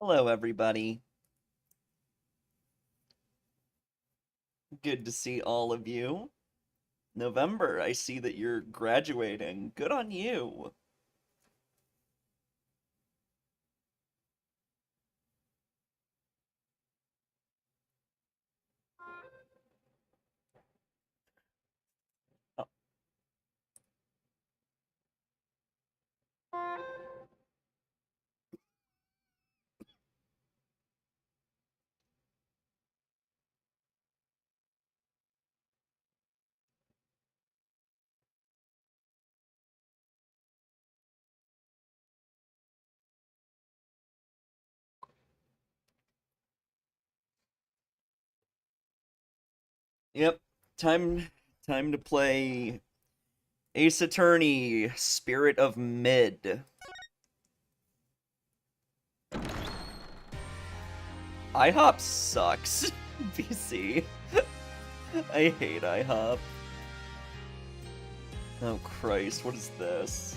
Hello, everybody. Good to see all of you. November, I see that you're graduating. Good on you. Oh, yep. Time to play Ace Attorney, Spirit of Mid. IHOP sucks. BC. I hate IHOP. Oh Christ, what is this?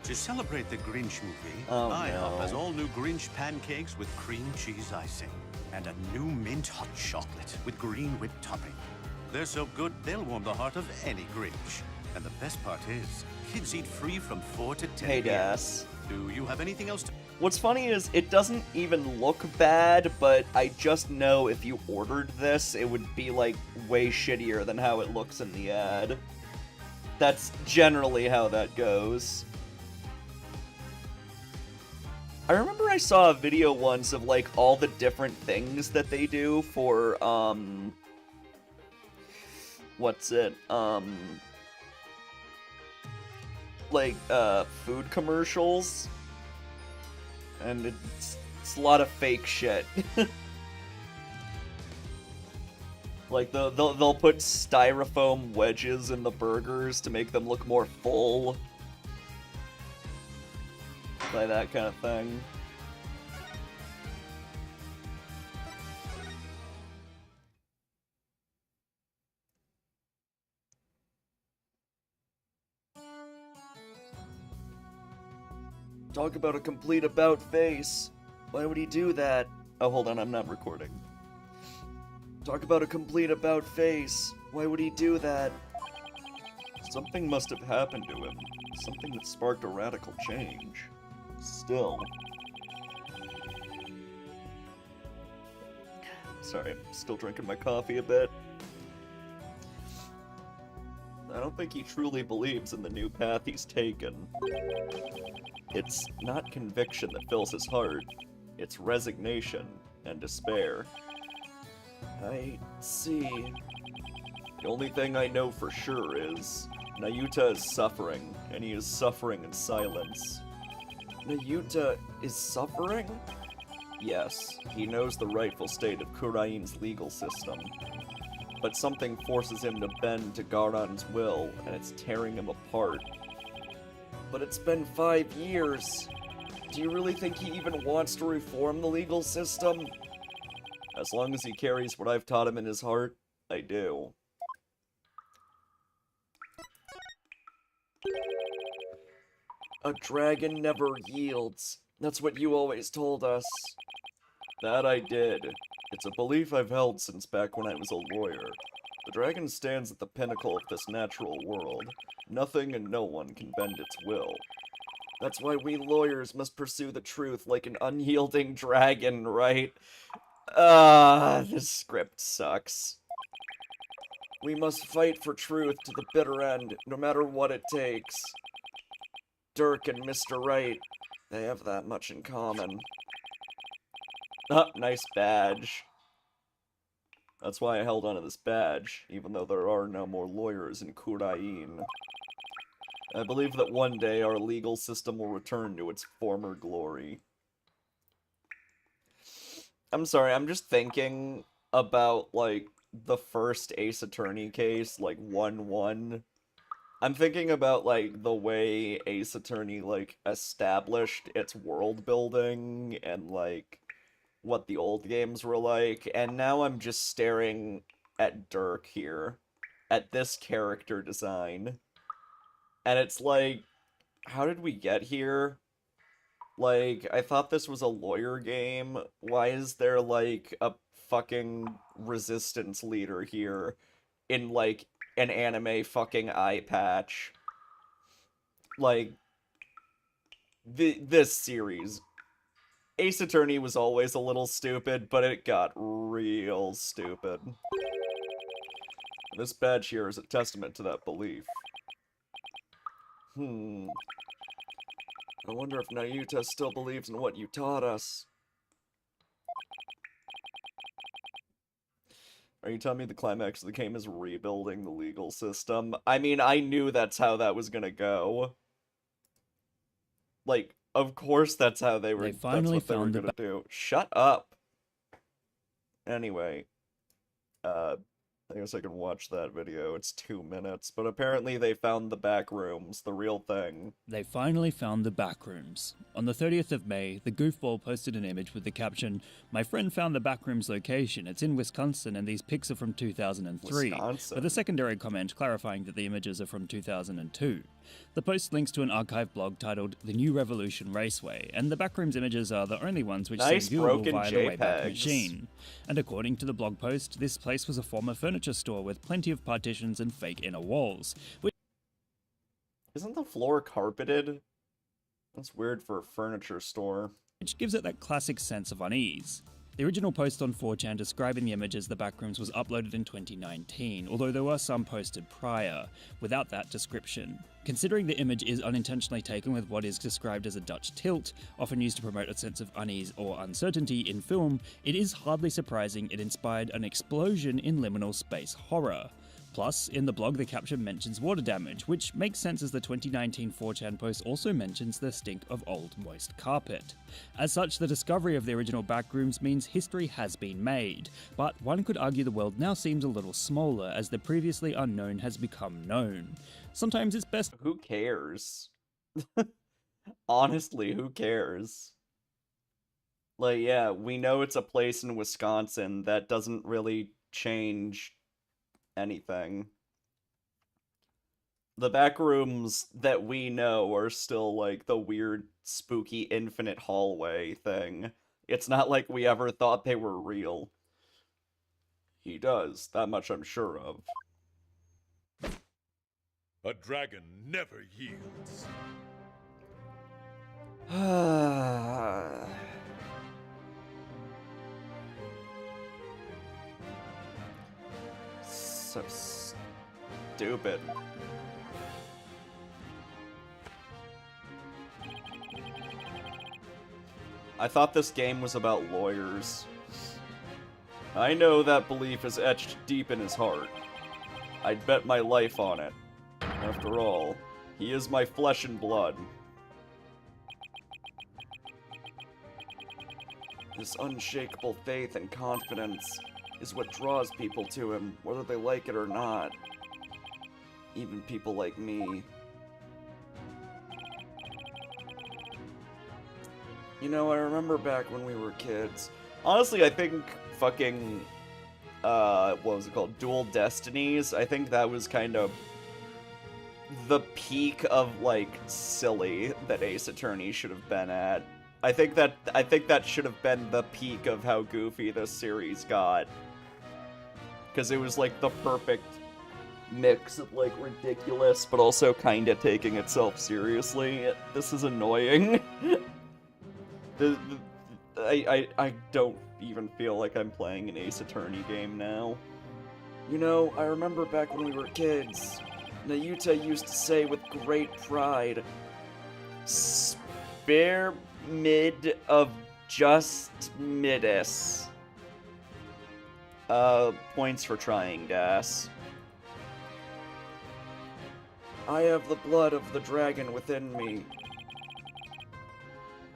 To celebrate the Grinch movie, Oh, IHOP no. has all new Grinch pancakes with cream cheese icing and a new mint hot chocolate with green whipped topping. They're so good, they'll warm the heart of any Grinch. And the best part is, kids eat free from 4 to 10 Hey, p.m. Das. Do you have anything else to... What's funny is it doesn't even look bad, but I just know if you ordered this, it would be like way shittier than how it looks in the ad. That's generally how that goes. I remember I saw a video once of like all the different things that they do for what's it? Like food commercials. And it's a lot of fake shit. Like they'll put styrofoam wedges in the burgers to make them look more full. Like that kind of thing. Talk about a complete about face. Why would he do that? Oh, hold on, I'm not recording. Talk about a complete about face. Why would he do that? Something must have happened to him. Something that sparked a radical change. Still. Sorry, I'm still drinking my coffee a bit. I don't think he truly believes in the new path he's taken. It's not conviction that fills his heart, it's resignation and despair. I see. The only thing I know for sure is Nayuta is suffering, and he is suffering in silence. Nayuta is suffering? Yes, he knows the rightful state of Kurain's legal system. But something forces him to bend to Garan's will, and it's tearing him apart. But it's been 5 years. Do you really think he even wants to reform the legal system? As long as he carries what I've taught him in his heart, I do. A dragon never yields. That's what you always told us. That I did. It's a belief I've held since back when I was a lawyer. The dragon stands at the pinnacle of this natural world. Nothing and no one can bend its will. That's why we lawyers must pursue the truth like an unyielding dragon, right? This script sucks. We must fight for truth to the bitter end, no matter what it takes. Dirk and Mr. Right, they have that much in common. Nice badge. That's why I held onto this badge, even though there are no more lawyers in Kurain. I believe that one day our legal system will return to its former glory. I'm sorry, I'm just thinking about, like, the first Ace Attorney case, like, 1-1. I'm thinking about, like, the way Ace Attorney, like, established its world building and, like, what the old games were like, and now I'm just staring at Dirk here, at this character design, and it's like, how did we get here? Like, I thought this was a lawyer game. Why is there, like, a fucking resistance leader here in, like, an anime fucking eye patch? Like, this series, Ace Attorney was always a little stupid, but it got real stupid. This badge here is a testament to that belief. I wonder if Nayuta still believes in what you taught us. Are you telling me the climax of the game is rebuilding the legal system? I mean, I knew that's how that was gonna go. Like, of course that's how they were, that's what they were gonna do. Shut up! Anyway, I guess I can watch that video. It's 2 minutes, but apparently they found the back rooms, the real thing. They finally found the back rooms. On the 30th of May, the goofball posted an image with the caption, "My friend found the back rooms location. It's in Wisconsin and these pics are from 2003. Wisconsin. With a secondary comment clarifying that the images are from 2002. The post links to an archive blog titled The New Revolution Raceway, and the backrooms images are the only ones which nice seem viewable broken via the Wayback JPEGs. Machine. And according to the blog post, this place was a former furniture store with plenty of partitions and fake inner walls. Isn't the floor carpeted? That's weird for a furniture store. Which gives it that classic sense of unease. The original post on 4chan describing the image as the backrooms was uploaded in 2019, although there were some posted prior, without that description. Considering the image is unintentionally taken with what is described as a Dutch tilt, often used to promote a sense of unease or uncertainty in film, it is hardly surprising it inspired an explosion in liminal space horror. Plus, in the blog the caption mentions water damage, which makes sense as the 2019 4chan post also mentions the stink of old moist carpet. As such, the discovery of the original backrooms means history has been made, but one could argue the world now seems a little smaller as the previously unknown has become known. Sometimes it's best— Who cares? Honestly, who cares? Like, yeah, we know it's a place in Wisconsin. That doesn't really change anything. The back rooms that we know are still like the weird, spooky, infinite hallway thing. It's not like we ever thought they were real. He does, that much I'm sure of. A dragon never yields. So stupid. I thought this game was about lawyers. I know that belief is etched deep in his heart. I'd bet my life on it. After all, he is my flesh and blood. This unshakable faith and confidence is what draws people to him, whether they like it or not. Even people like me. You know, I remember back when we were kids. Honestly, I think fucking, what was it called? Dual Destinies? I think that was kind of the peak of, like, silly that Ace Attorney should have been at. I think that should have been the peak of how goofy this series got. because it was like the perfect mix of like ridiculous but also kind of taking itself seriously. This is annoying. I don't even feel like I'm playing an Ace Attorney game now. You know, I remember back when we were kids, Nayuta used to say with great pride, "Spare mid of just midis." Points for trying, Das. I have the blood of the dragon within me.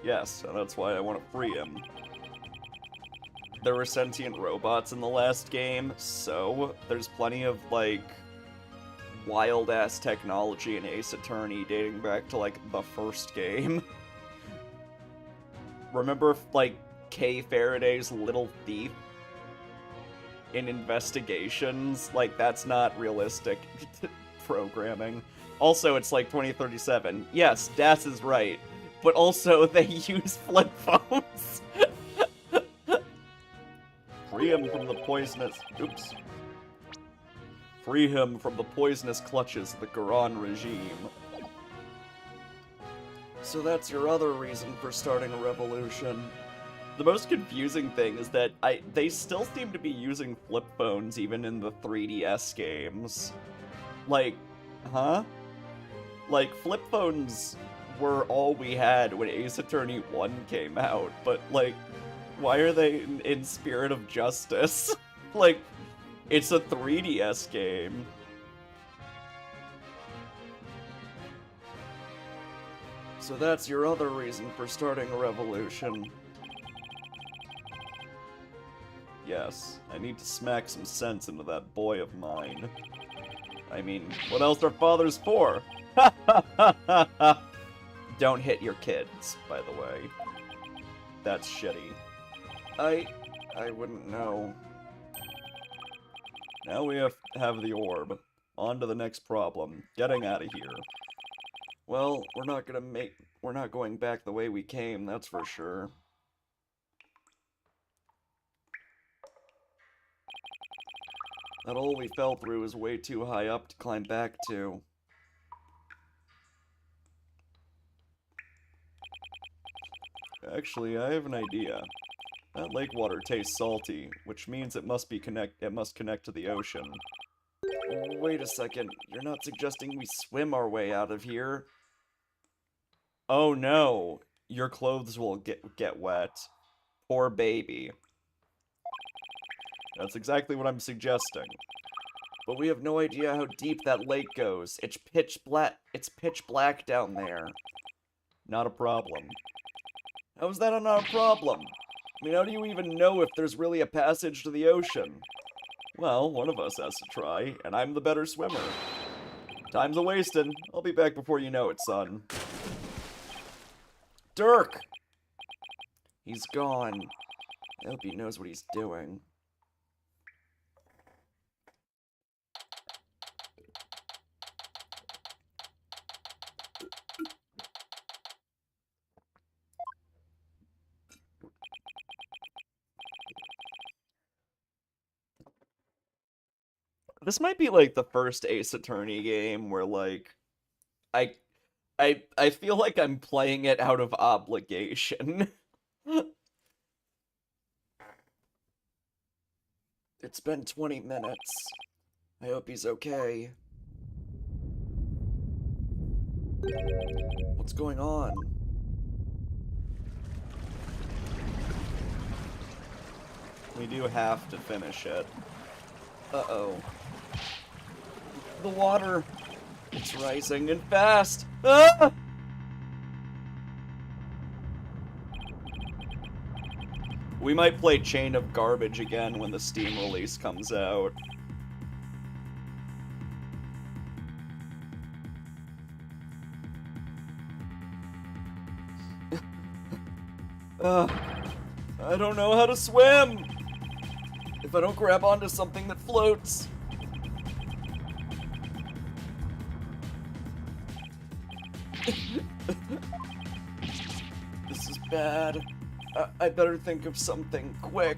Yes, and that's why I want to free him. There were sentient robots in the last game, so there's plenty of, like, wild-ass technology in Ace Attorney dating back to, like, the first game. Remember, like, Kay Faraday's Little Thief in Investigations? Like, that's not realistic programming. Also, it's like 2037. Yes, Das is right. But also, they use flip phones. Free him from the poisonous... Oops. Free him from the poisonous clutches of the Garan regime. So that's your other reason for starting a revolution. The most confusing thing is that they still seem to be using flip phones even in the 3DS games. Like, huh? Like, flip phones were all we had when Ace Attorney 1 came out, but, like, why are they in Spirit of Justice? Like, it's a 3DS game. So that's your other reason for starting a revolution. Yes, I need to smack some sense into that boy of mine. I mean, what else are fathers for? Ha ha ha ha ha! Don't hit your kids, by the way. That's shitty. I wouldn't know. Now we have the orb. On to the next problem. Getting out of here. Well, we're not going back the way we came, that's for sure. That hole we fell through is way too high up to climb back to. Actually, I have an idea. That lake water tastes salty, which means it must connect to the ocean. Wait a second, you're not suggesting we swim our way out of here? Oh no, your clothes will get wet. Poor baby. That's exactly what I'm suggesting. But we have no idea how deep that lake goes. It's pitch black down there. Not a problem. How is that not a problem? I mean, how do you even know if there's really a passage to the ocean? Well, one of us has to try, and I'm the better swimmer. Time's a-wastin'. I'll be back before you know it, son. Dirk! He's gone. I hope he knows what he's doing. This might be like the first Ace Attorney game where like I feel like I'm playing it out of obligation. It's been 20 minutes. I hope he's okay. What's going on? We do have to finish it. Uh-oh. The water! It's rising and fast! Ah! We might play Chain of Garbage again when the Steam release comes out. I don't know how to swim! If I don't grab onto something that floats. This is bad. I better think of something quick.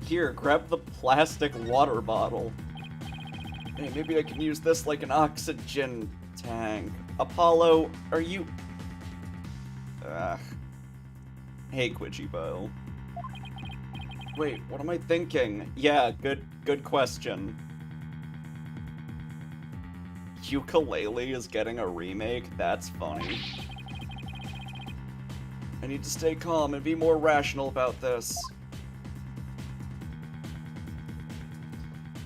Here, grab the plastic water bottle. Hey, maybe I can use this like an oxygen tank. Apollo, are you... Ugh. Hey, Quidgy-Bo. Wait, what am I thinking? Yeah, good question. Ukulele is getting a remake? That's funny. I need to stay calm and be more rational about this.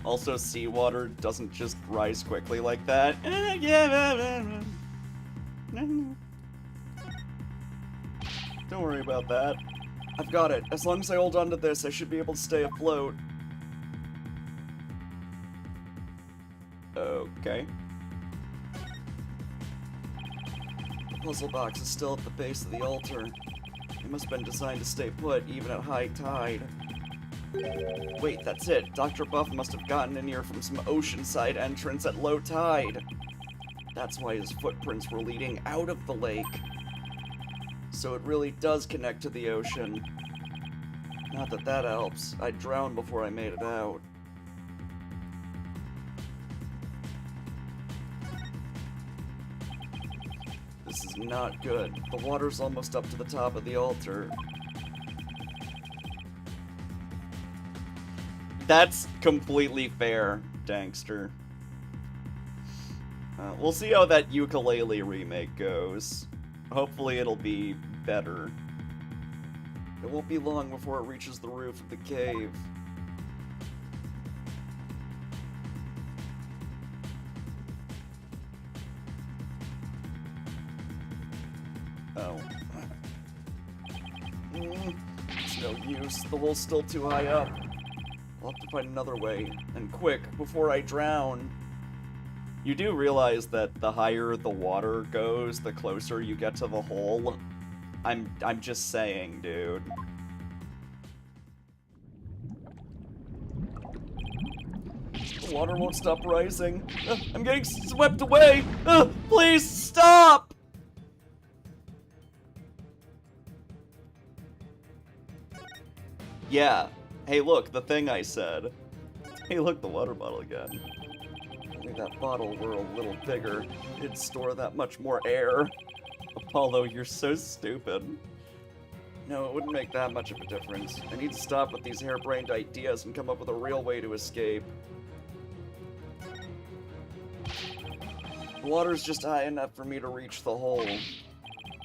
Also, seawater doesn't just rise quickly like that. Don't worry about that. I've got it. As long as I hold on to this, I should be able to stay afloat. Okay. The puzzle box is still at the base of the altar. It must have been designed to stay put, even at high tide. Wait, that's it. Dr. Buff must have gotten in here from some oceanside entrance at low tide. That's why his footprints were leading out of the lake. So it really does connect to the ocean. Not that that helps. I'd drown before I made it out. This is not good. The water's almost up to the top of the altar. That's completely fair, Dankster. We'll see how that ukulele remake goes. Hopefully it'll be better. It won't be long before it reaches the roof of the cave. Oh. It's no use. The hole's still too high up. I'll have to find another way, and quick, before I drown. You do realize that the higher the water goes, the closer you get to the hole. I'm just saying, dude. The water won't stop rising. I'm getting swept away! Please stop! Yeah. Hey, look, the thing I said. Hey, look, the water bottle again. If that bottle were a little bigger, it'd store that much more air. Apollo, you're so stupid. No, it wouldn't make that much of a difference. I need to stop with these harebrained ideas and come up with a real way to escape. The water's just high enough for me to reach the hole.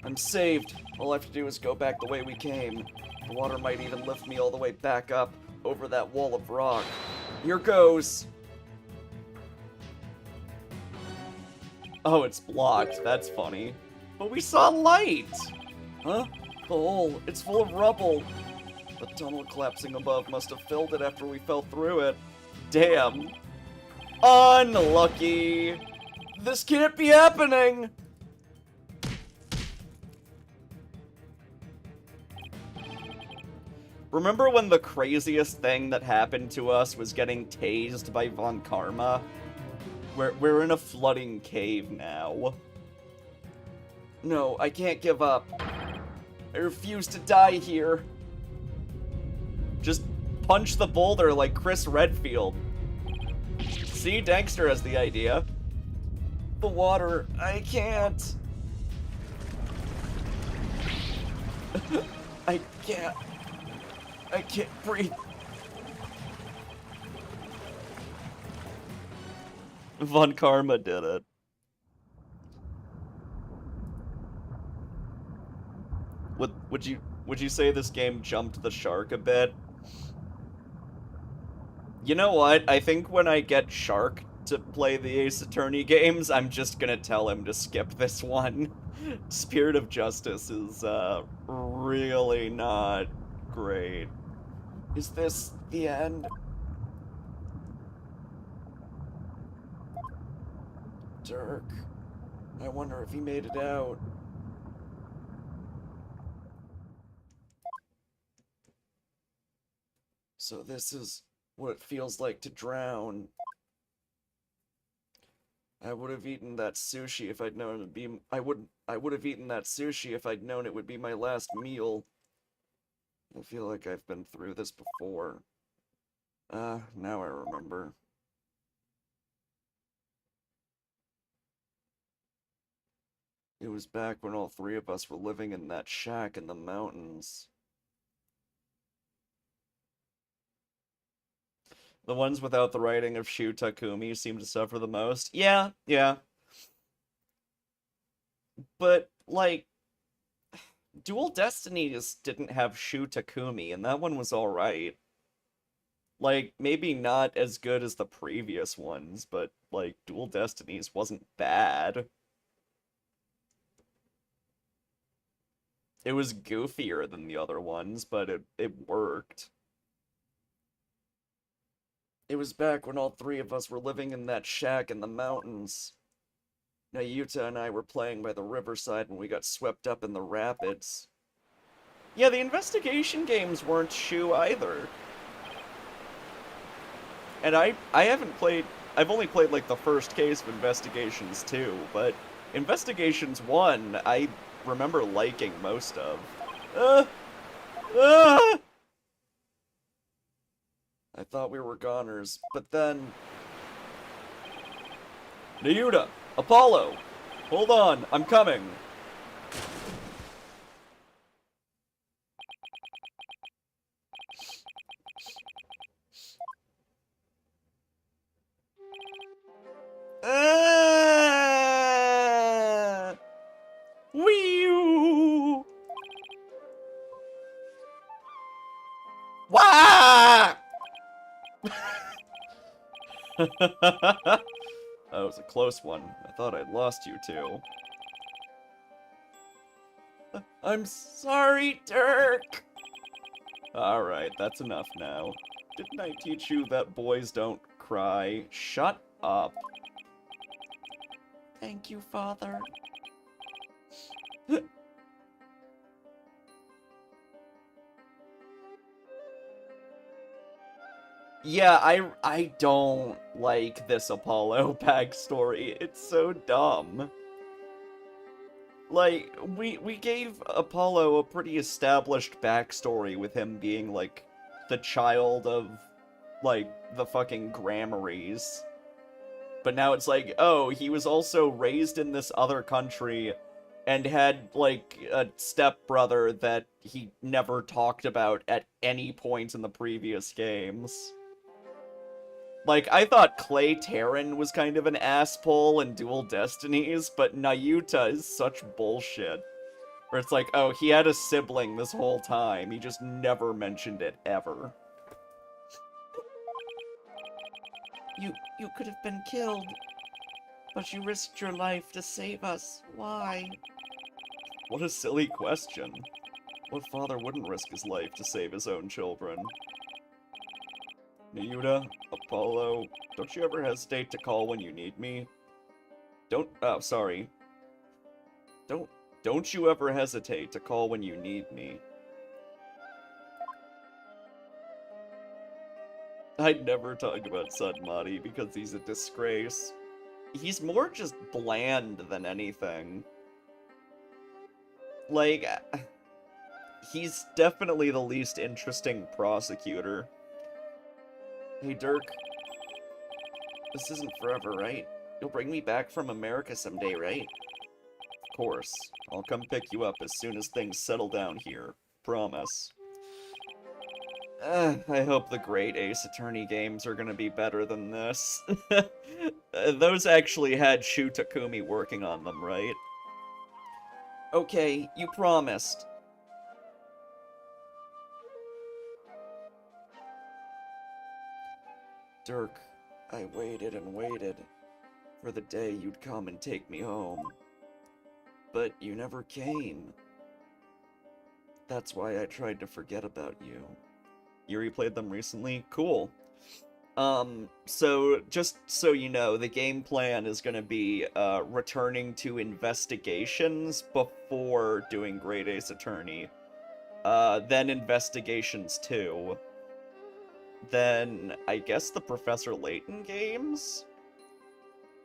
I'm saved. All I have to do is go back the way we came. The water might even lift me all the way back up, over that wall of rock. Here goes! Oh, it's blocked. That's funny. But we saw light! Huh? The hole. It's full of rubble. The tunnel collapsing above must have filled it after we fell through it. Damn. Unlucky! This can't be happening! Remember when the craziest thing that happened to us was getting tased by Von Karma? We're in a flooding cave now. No, I can't give up. I refuse to die here. Just punch the boulder like Chris Redfield. See, Dankster has the idea. The water, I can't. I can't breathe. Von Karma did it. Would you say this game jumped the shark a bit? You know what? I think when I get Shark to play the Ace Attorney games, I'm just gonna tell him to skip this one. Spirit of Justice is really not great. Is this the end? Dirk. I wonder if he made it out. So this is what it feels like to drown. I would have eaten that sushi if I'd known it'd be. I would have eaten that sushi if I'd known it would be my last meal. I feel like I've been through this before. Now I remember. It was back when all three of us were living in that shack in the mountains. The ones without the writing of Shu Takumi seem to suffer the most. Yeah. But, like, Dual Destinies didn't have Shu Takumi, and that one was alright. Like, maybe not as good as the previous ones, but, like, Dual Destinies wasn't bad. It was goofier than the other ones, but it worked. It was back when all three of us were living in that shack in the mountains. Nayuta and I were playing by the riverside when we got swept up in the rapids. Yeah, the investigation games weren't Shu either. And I haven't played... I've only played, like, the first case of Investigations 2, but Investigations 1, I remember liking most of. I thought we were goners, but then... Nayuta! Apollo! Hold on, I'm coming! Wee-oo! Wah! That was a close one. I thought I'd lost you two. I'm sorry, Dirk! Alright, that's enough now. Didn't I teach you that boys don't cry? Shut up. Thank you, Father. Yeah, I don't like this Apollo backstory. It's so dumb. Like, we gave Apollo a pretty established backstory with him being, like, the child of, like, the fucking Grammarys. But now it's like, oh, he was also raised in this other country and had, like, a stepbrother that he never talked about at any point in the previous games. Like, I thought Clay Terran was kind of an asshole in Dual Destinies, but Nayuta is such bullshit. Where it's like, oh, he had a sibling this whole time, he just never mentioned it, ever. You could have been killed, but you risked your life to save us. Why? What a silly question. What father wouldn't risk his life to save his own children? Nayuta, Apollo, don't you ever hesitate to call when you need me? Don't you ever hesitate to call when you need me. I'd never talk about Sudmati because he's a disgrace. He's more just bland than anything. Like, he's definitely the least interesting prosecutor. Hey, Dirk. This isn't forever, right? You'll bring me back from America someday, right? Of course. I'll come pick you up as soon as things settle down here. Promise. I hope the Great Ace Attorney games are gonna be better than this. Those actually had Shu Takumi working on them, right? Okay, you promised. Dirk, I waited and waited for the day you'd come and take me home. But you never came. That's why I tried to forget about you. You replayed them recently? Cool. So, just so you know, the game plan is gonna be, returning to Investigations before doing Great Ace Attorney. Then Investigations 2. Then, I guess the Professor Layton games?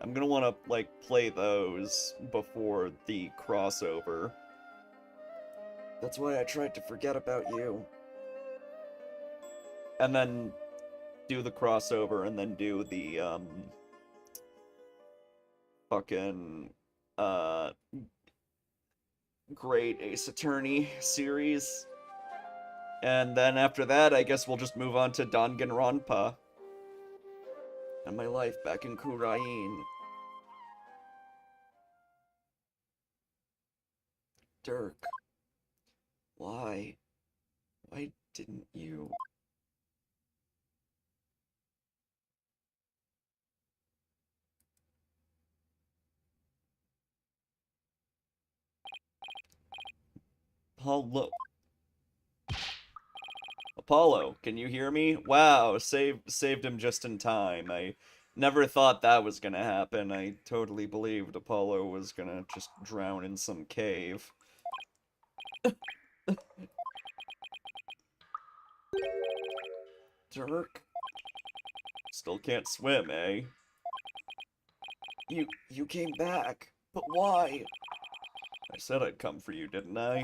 I'm gonna want to, like, play those before the crossover. That's why I tried to forget about you. And then do the crossover, and then do the, fucking, Great Ace Attorney series. And then after that, I guess we'll just move on to Danganronpa. And my life back in Kurain. Dirk. Why? Why didn't you? Apollo, can you hear me? Wow, saved him just in time. I never thought that was gonna happen. I totally believed Apollo was gonna just drown in some cave. Dirk? Still can't swim, eh? You came back, but why? I said I'd come for you, didn't I?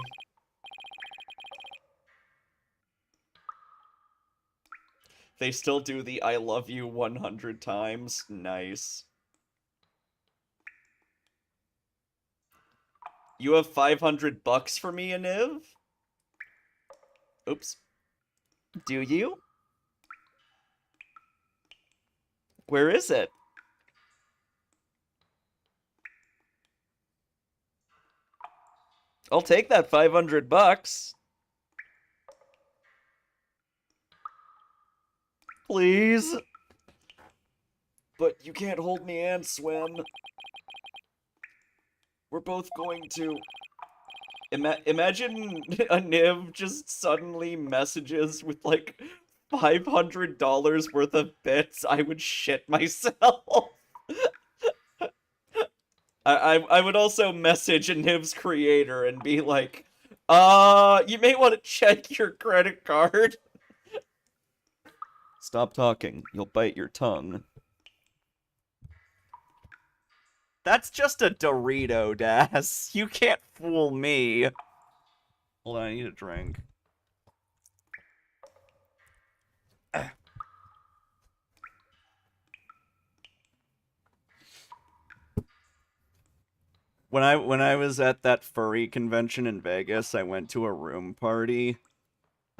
They still do the I love you 100 times. Nice. You have $500 for me, Aniv? Oops. Do you? Where is it? I'll take that $500. Please? But you can't hold me and swim. We're both going to... Imagine a Niv just suddenly messages with, like, $500 worth of bits. I would shit myself. I would also message a Niv's creator and be like, you may want to check your credit card. Stop talking. You'll bite your tongue. That's just a Dorito, Das. You can't fool me. Hold on, I need a drink. When I was at that furry convention in Vegas, I went to a room party.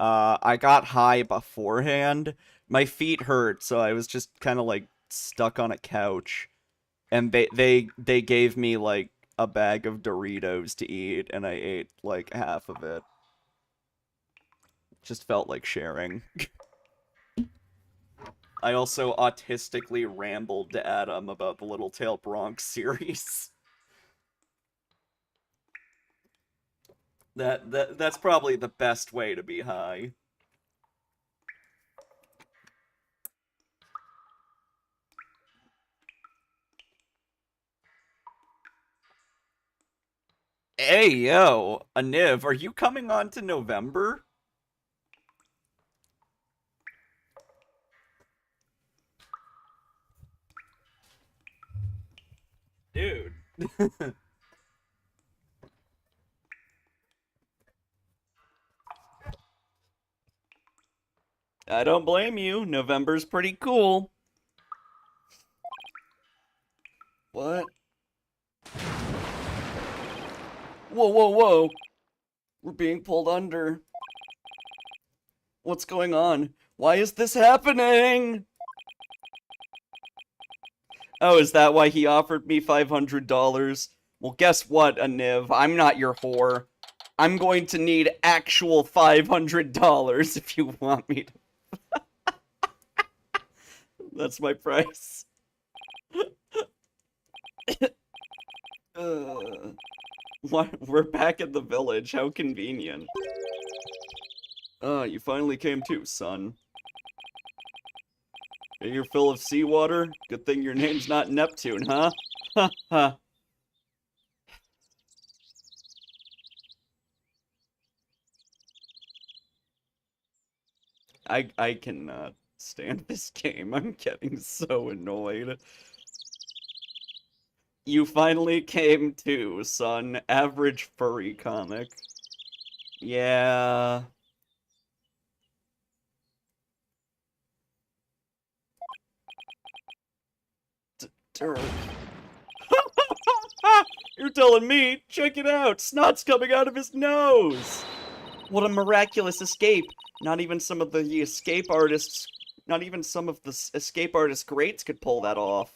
I got high beforehand. My feet hurt, so I was just kind of like stuck on a couch. And they gave me like a bag of Doritos to eat, and I ate like half of it. Just felt like sharing. I also autistically rambled to Adam about the Little Tail Bronx series. That's probably the best way to be high. Hey, yo, Aniv, are you coming on to November? Dude. I don't blame you. November's pretty cool. What? Whoa, whoa, whoa. We're being pulled under. What's going on? Why is this happening? Oh, is that why he offered me $500? Well, guess what, Aniv? I'm not your whore. I'm going to need actual $500 if you want me to. That's my price. What? We're back at the village. How convenient. You finally came too, son. You're full of seawater? Good thing your name's not Neptune, huh? Ha ha. I cannot stand this game. I'm getting so annoyed. You finally came to, son. Average furry comic. Yeah. Dirk. You're telling me? Check it out! Snot's coming out of his nose! What a miraculous escape! Not even some of the escape artists... Not even some of the escape artist greats could pull that off.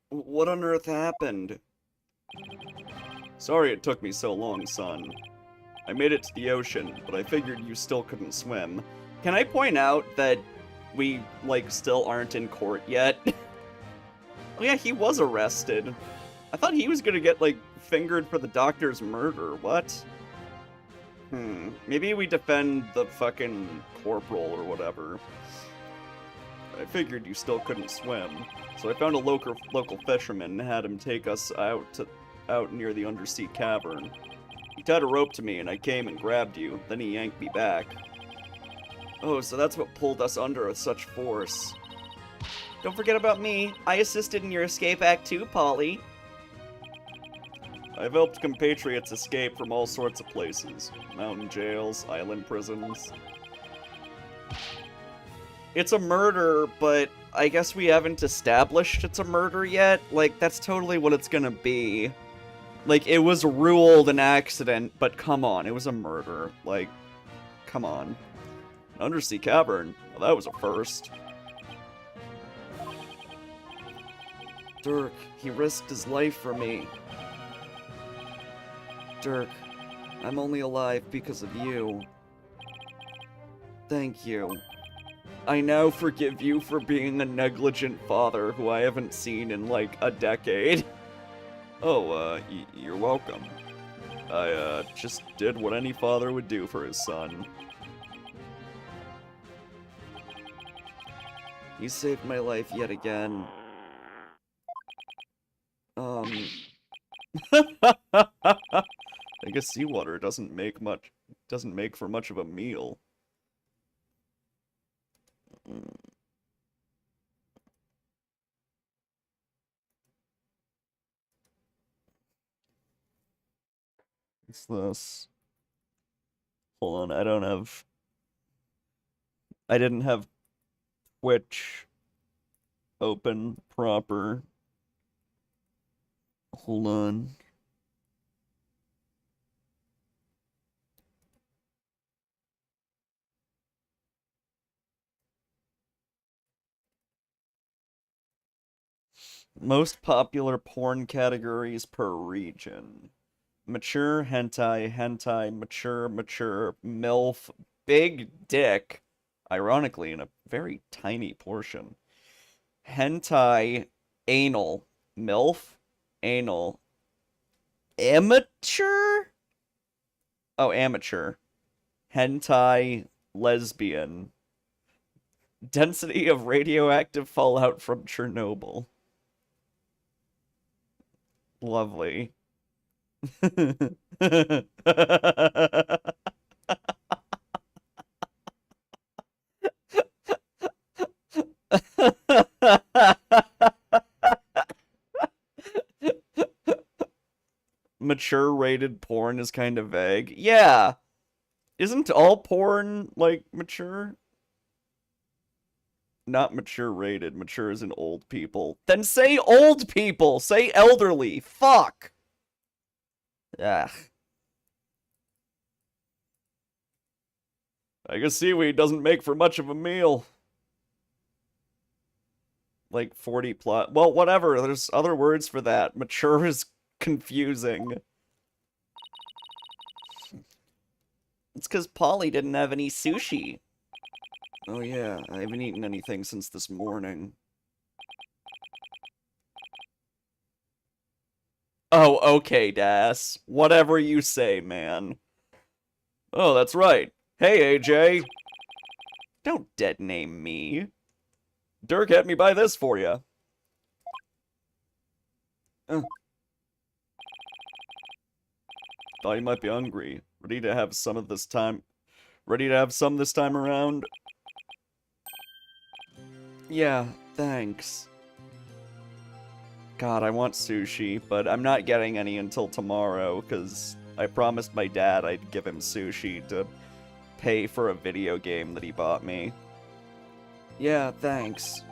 What on earth happened? Sorry it took me so long, son. I made it to the ocean, but I figured you still couldn't swim. Can I point out that we, like, still aren't in court yet? Oh yeah, he was arrested. I thought he was gonna get, like, fingered for the doctor's murder. What? Maybe we defend the fucking corporal or whatever. I figured you still couldn't swim, so I found a local fisherman and had him take us out near the undersea cavern. He tied a rope to me and I came and grabbed you, then he yanked me back. Oh, so that's what pulled us under with such force. Don't forget about me. I assisted in your escape act too, Polly. I've helped compatriots escape from all sorts of places. Mountain jails, island prisons. It's a murder, but I guess we haven't established it's a murder yet. Like, that's totally what it's gonna be. Like, it was ruled an accident, but come on, it was a murder. Like, come on. An undersea cavern? Well, that was a first. Dirk, he risked his life for me. Dirk, I'm only alive because of you. Thank you. I now forgive you for being a negligent father who I haven't seen in like a decade. Oh, you're welcome. I, just did what any father would do for his son. You saved my life yet again. I guess seawater doesn't make for much of a meal. What's this? Hold on, I didn't have Twitch open proper. Hold on. Most popular porn categories per region. Mature, hentai, mature, MILF, big dick, ironically in a very tiny portion. Hentai, anal, MILF, anal. Amateur? Oh, amateur. Hentai, lesbian. Density of radioactive fallout from Chernobyl. Lovely. Mature rated porn is kind of vague. Yeah. Isn't all porn, like, mature? Not mature rated. Mature is in old people. Then say old people! Say elderly! Fuck! Ugh. I guess seaweed doesn't make for much of a meal. Like 40 plus. Well, whatever. There's other words for that. Mature is confusing. It's because Polly didn't have any sushi. Oh yeah, I haven't eaten anything since this morning. Oh, okay, Das. Whatever you say, man. Oh, that's right. Hey, AJ. Don't dead name me. Dirk had me buy this for you. Thought you might be hungry. Ready to have some this time around? Yeah, thanks. God, I want sushi, but I'm not getting any until tomorrow, because I promised my dad I'd give him sushi to pay for a video game that he bought me. Yeah, thanks.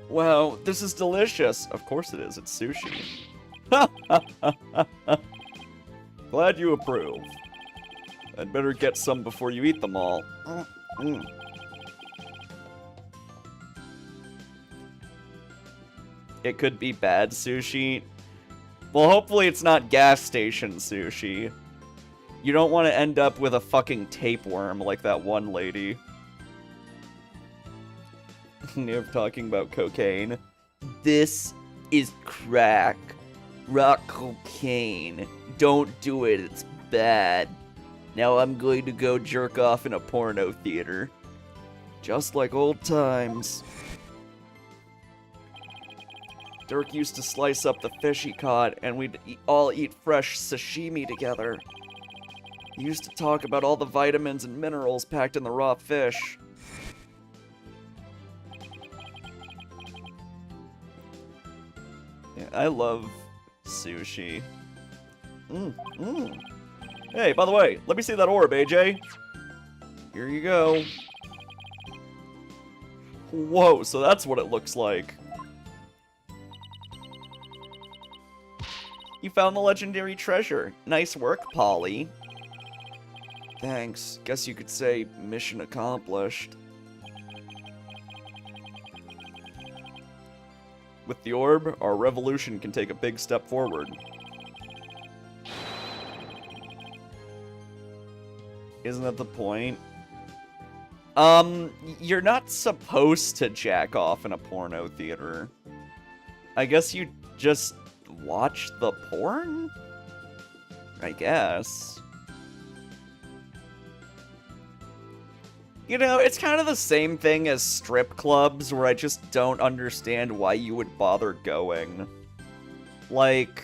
Wow, this is delicious. Of course it is, it's sushi. Glad you approve. I'd better get some before you eat them all. It could be bad sushi. Well, hopefully it's not gas station sushi. You don't want to end up with a fucking tapeworm like that one lady. You're talking about cocaine. This is crack. Rock cocaine. Don't do it, it's bad. Now I'm going to go jerk off in a porno theater. Just like old times. Dirk used to slice up the fish he caught, and we'd all eat fresh sashimi together. He used to talk about all the vitamins and minerals packed in the raw fish. Yeah, I love sushi. Hey, by the way, let me see that orb, AJ. Here you go. Whoa, so that's what it looks like. You found the legendary treasure. Nice work, Polly. Thanks. Guess you could say mission accomplished. With the orb, our revolution can take a big step forward. Isn't that the point? You're not supposed to jack off in a porno theater. I guess you just watch the porn? I guess. You know, it's kind of the same thing as strip clubs, where I just don't understand why you would bother going. Like...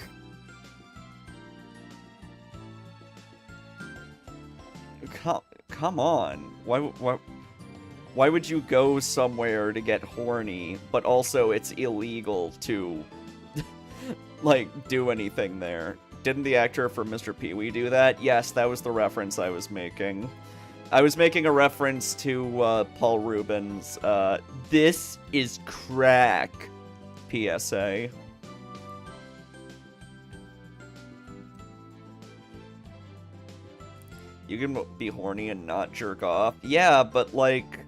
Come on. Why would you go somewhere to get horny, but also it's illegal to, like, do anything there? Didn't the actor for Mr. Pee-wee do that? Yes, that was the reference I was making. I was making a reference to Paul Rubens' "This is crack" PSA. You can be horny and not jerk off. Yeah, but like,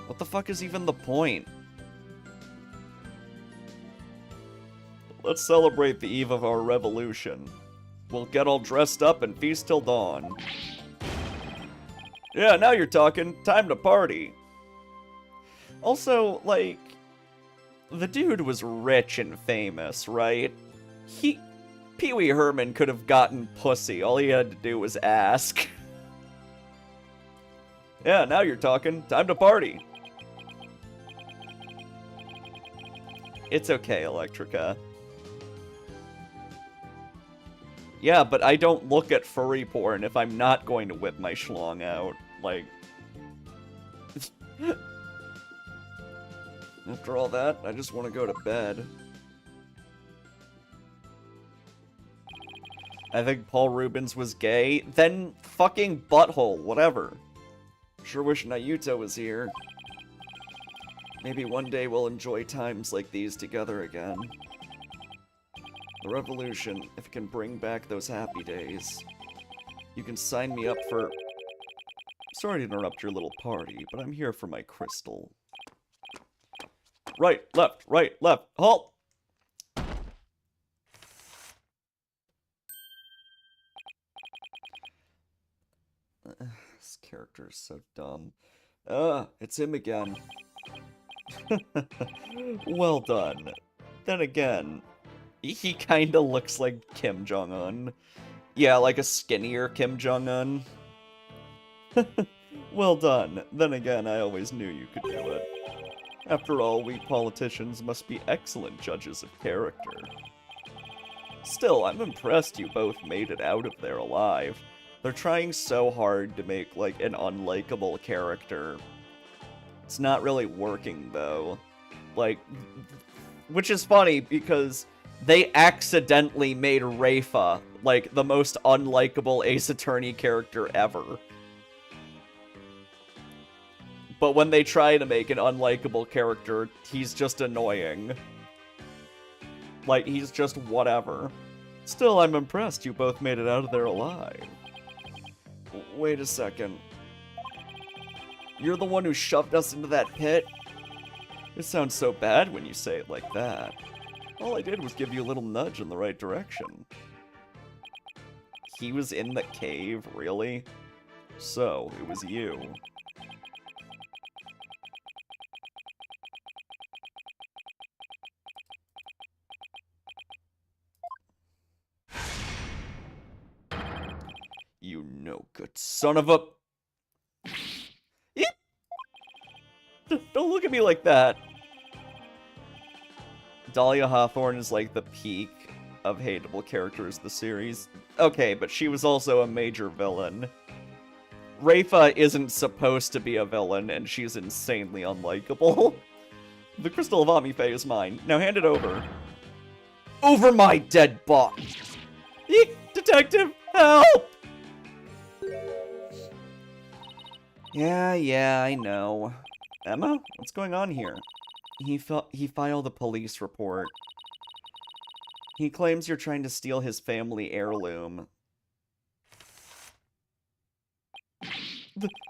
what the fuck is even the point? Let's celebrate the eve of our revolution. We'll get all dressed up and feast till dawn. Yeah, now you're talking. Time to party. Also, like, the dude was rich and famous, right? Pee-wee Herman could have gotten pussy. All he had to do was ask. Yeah, now you're talking. Time to party. It's okay, Electrica. Yeah, but I don't look at furry porn if I'm not going to whip my schlong out. Like... After all that, I just want to go to bed. I think Paul Rubens was gay. Then fucking butthole, whatever. Sure wish Nayuta was here. Maybe one day we'll enjoy times like these together again. The revolution, if it can bring back those happy days. You can sign me up for... Sorry to interrupt your little party, but I'm here for my crystal. Right, left, halt! This character is so dumb. It's him again. Well done. Then again, he kinda looks like Kim Jong-un. Yeah, like a skinnier Kim Jong-un. Well done. Then again, I always knew you could do it. After all, we politicians must be excellent judges of character. Still, I'm impressed you both made it out of there alive. They're trying so hard to make, like, an unlikable character. It's not really working, though. Like, which is funny because they accidentally made Rafa, like, the most unlikable Ace Attorney character ever. But when they try to make an unlikable character, he's just annoying. Like, he's just whatever. Still, I'm impressed you both made it out of there alive. Wait a second. You're the one who shoved us into that pit? It sounds so bad when you say it like that. All I did was give you a little nudge in the right direction. He was in the cave, really? So, it was you. You no good son of a... Eep! Don't look at me like that. Dahlia Hawthorne is like the peak of hateable characters in the series. Okay, but she was also a major villain. Rafa isn't supposed to be a villain, and she's insanely unlikable. The Crystal of Amife is mine. Now hand it over. Over my dead body! Eek! Detective, help! Yeah, I know. Emma, what's going on here? He filed a police report. He claims you're trying to steal his family heirloom.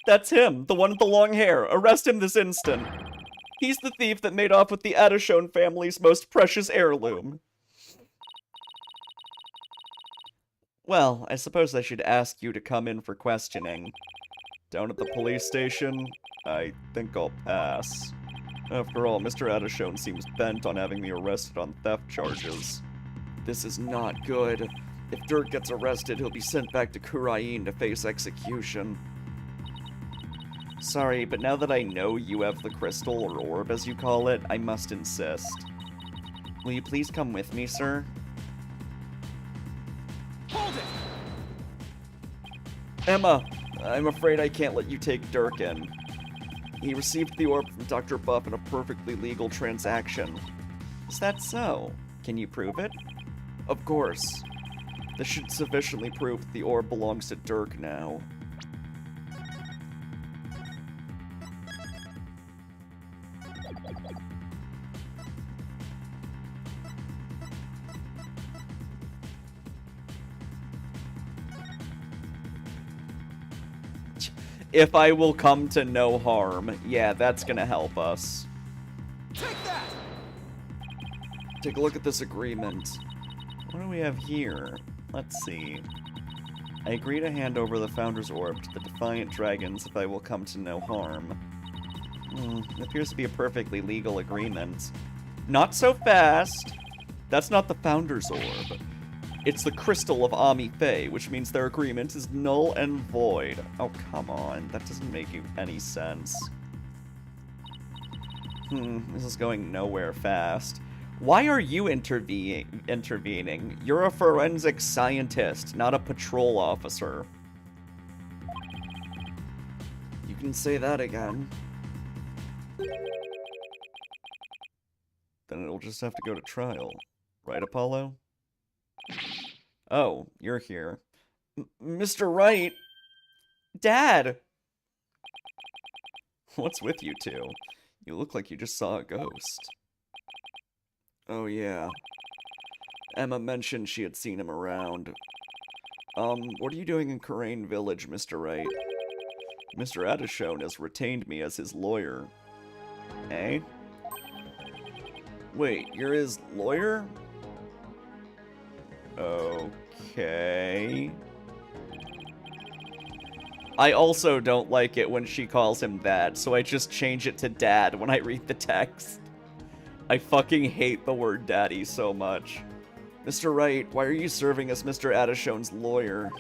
That's him, the one with the long hair. Arrest him this instant. He's the thief that made off with the Adishone family's most precious heirloom. Well, I suppose I should ask you to come in for questioning. Down at the police station, I think I'll pass. After all, Mr. Adishone seems bent on having me arrested on theft charges. This is not good. If Dirk gets arrested, he'll be sent back to Kurain to face execution. Sorry, but now that I know you have the crystal, or orb as you call it, I must insist. Will you please come with me, sir? Hold it! Emma, I'm afraid I can't let you take Dirk in. He received the orb from Dr. Buff in a perfectly legal transaction. Is that so? Can you prove it? Of course. This should sufficiently prove that the orb belongs to Dirk now. If I will come to no harm. Yeah, that's gonna help us. Take that! Take a look at this agreement. What do we have here? Let's see. I agree to hand over the Founder's Orb to the Defiant Dragons if I will come to no harm. It appears to be a perfectly legal agreement. Not so fast! That's not the Founder's Orb. It's the Crystal of Amife, which means their agreement is null and void. Oh, come on. That doesn't make any sense. This is going nowhere fast. Why are you intervening? You're a forensic scientist, not a patrol officer. You can say that again. Then it'll just have to go to trial. Right, Apollo? Oh, you're here. Mr. Wright! Dad! What's with you two? You look like you just saw a ghost. Oh, yeah. Emma mentioned she had seen him around. What are you doing in Kurain Village, Mr. Wright? Mr. Adishone has retained me as his lawyer. Eh? Wait, you're his lawyer? Okay. I also don't like it when she calls him that, so I just change it to Dad when I read the text. I fucking hate the word daddy so much. Mr. Wright, why are you serving as Mr. Adishone's lawyer?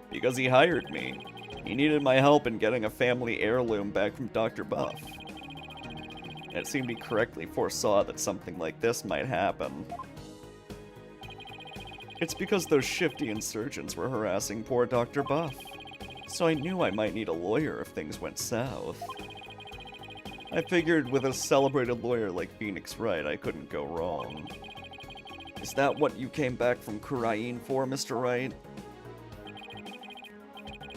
Because he hired me. He needed my help in getting a family heirloom back from Dr. Buff. And it seemed he correctly foresaw that something like this might happen. It's because those shifty insurgents were harassing poor Dr. Buff. So I knew I might need a lawyer if things went south. I figured with a celebrated lawyer like Phoenix Wright, I couldn't go wrong. Is that what you came back from Kurain for, Mr. Wright?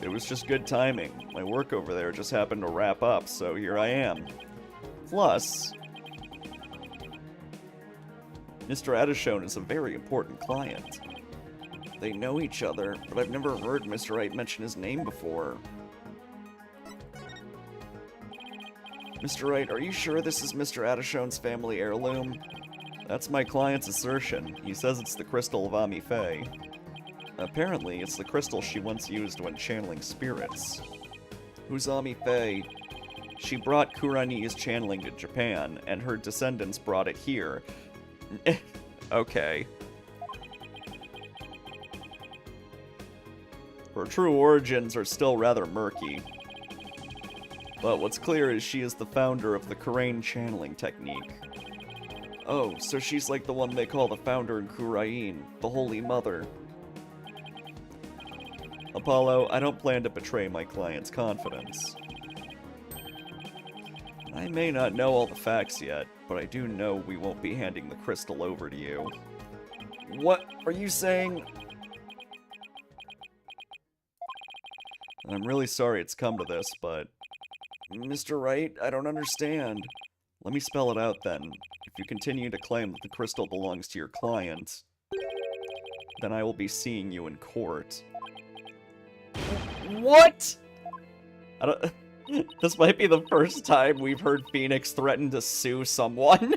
It was just good timing. My work over there just happened to wrap up, so here I am. Plus, Mr. Adishone is a very important client. They know each other, but I've never heard Mr. Wright mention his name before. Mr. Wright, are you sure this is Mr. Adishone's family heirloom? That's my client's assertion. He says it's the crystal of Ami Faye. Apparently, it's the crystal she once used when channeling spirits. Who's Ami Faye? She brought Kurani's channeling to Japan, and her descendants brought it here. Okay. Her true origins are still rather murky. But what's clear is she is the founder of the Kurain channeling technique. Oh, so she's like the one they call the founder in Kurain, the Holy Mother. Apollo, I don't plan to betray my client's confidence. I may not know all the facts yet, but I do know we won't be handing the crystal over to you. What are you saying? I'm really sorry it's come to this, but... Mr. Wright, I don't understand. Let me spell it out then. If you continue to claim that the crystal belongs to your client, then I will be seeing you in court. What? I don't... This might be the first time we've heard Phoenix threaten to sue someone.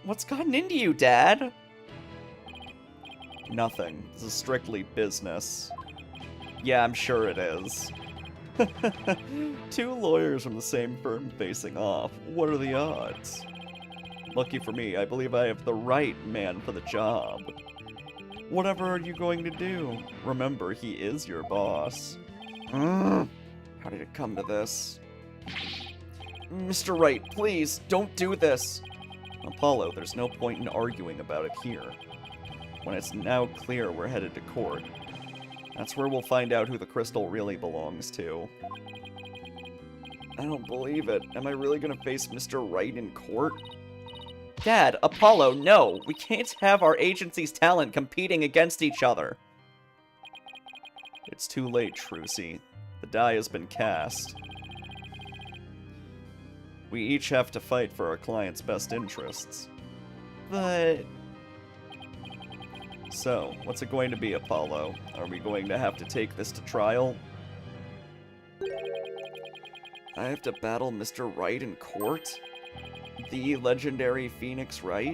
What's gotten into you, Dad? Nothing. This is strictly business. Yeah, I'm sure it is. Two lawyers from the same firm facing off. What are the odds? Lucky for me, I believe I have the right man for the job. Whatever are you going to do? Remember, he is your boss. How did it come to this? Mr. Wright, please, don't do this! Apollo, there's no point in arguing about it here. When it's now clear we're headed to court, that's where we'll find out who the crystal really belongs to. I don't believe it. Am I really gonna face Mr. Wright in court? Dad, Apollo, no! We can't have our agency's talent competing against each other! It's too late, Trucy. The die has been cast. We each have to fight for our client's best interests. But... So, what's it going to be, Apollo? Are we going to have to take this to trial? I have to battle Mr. Wright in court? The legendary Phoenix Wright?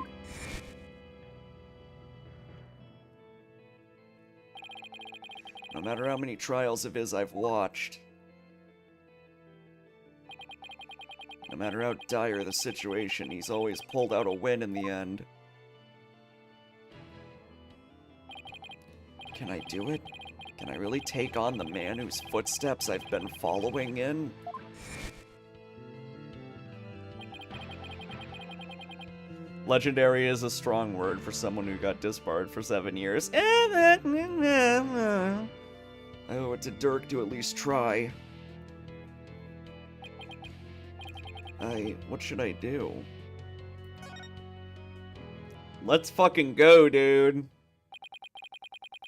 No matter how many trials of his I've watched, no matter how dire the situation, he's always pulled out a win in the end. Can I do it? Can I really take on the man whose footsteps I've been following in? Legendary is a strong word for someone who got disbarred for 7 years. I owe it to Dirk to at least try. What should I do? Let's fucking go, dude.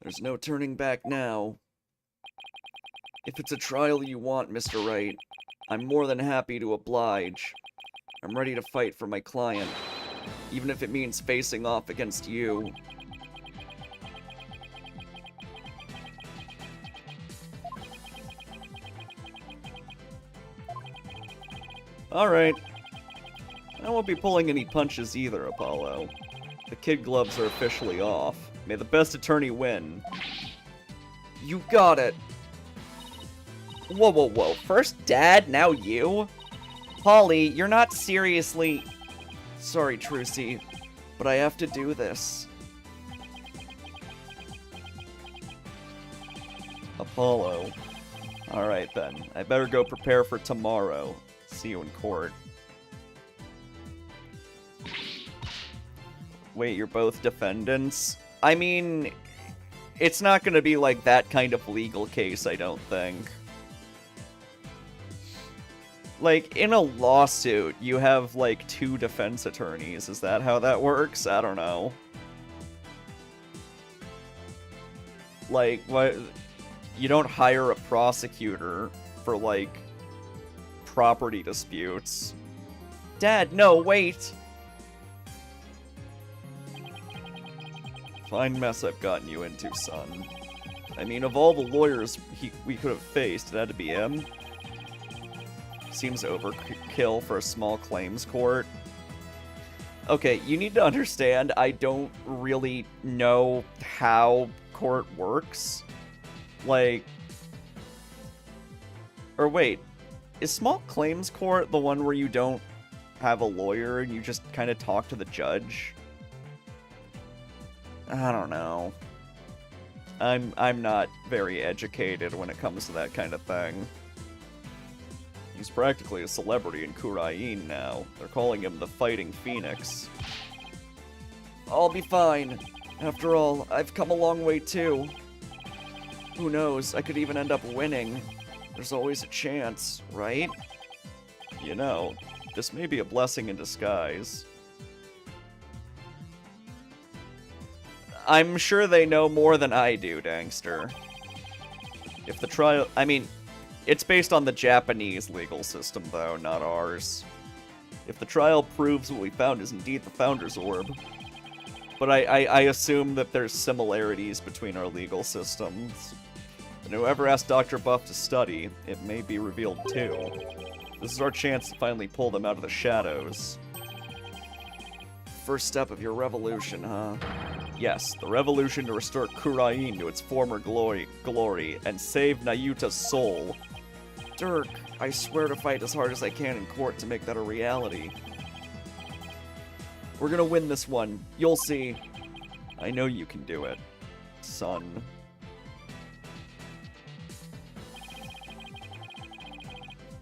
There's no turning back now. If it's a trial you want, Mr. Wright, I'm more than happy to oblige. I'm ready to fight for my client, even if it means facing off against you. Alright. I won't be pulling any punches either, Apollo. The kid gloves are officially off. May the best attorney win. You got it! Whoa, whoa, whoa. First Dad, now you? Polly, you're not seriously... Sorry, Trucy, but I have to do this. Apollo. Alright then. I better go prepare for tomorrow. See you in court. Wait, you're both defendants? I mean, it's not gonna be like that kind of legal case, I don't think. Like, in a lawsuit, you have, like, 2 defense attorneys. Is that how that works? I don't know. Like, what? You don't hire a prosecutor for, like, property disputes. Dad, no, wait! Fine mess I've gotten you into, son. I mean, of all the lawyers we could have faced, it had to be him. Seems overkill for a small claims court. Okay, you need to understand, I don't really know how court works. Like... Or wait, is small claims court the one where you don't have a lawyer and you just kind of talk to the judge? I don't know. I'm not very educated when it comes to that kind of thing. He's practically a celebrity in Kurain now. They're calling him the Fighting Phoenix. I'll be fine. After all, I've come a long way too. Who knows, I could even end up winning. There's always a chance, right? You know, this may be a blessing in disguise. I'm sure they know more than I do, Dangster. If the trial... I mean, it's based on the Japanese legal system, though, not ours. If the trial proves what we found is indeed the Founder's Orb. But I assume that there's similarities between our legal systems. And whoever asked Dr. Buff to study, it may be revealed too. This is our chance to finally pull them out of the shadows. First step of your revolution, huh? Yes, the revolution to restore Kurain to its former glory and save Nayuta's soul. Dirk, I swear to fight as hard as I can in court to make that a reality. We're gonna win this one. You'll see. I know you can do it, son.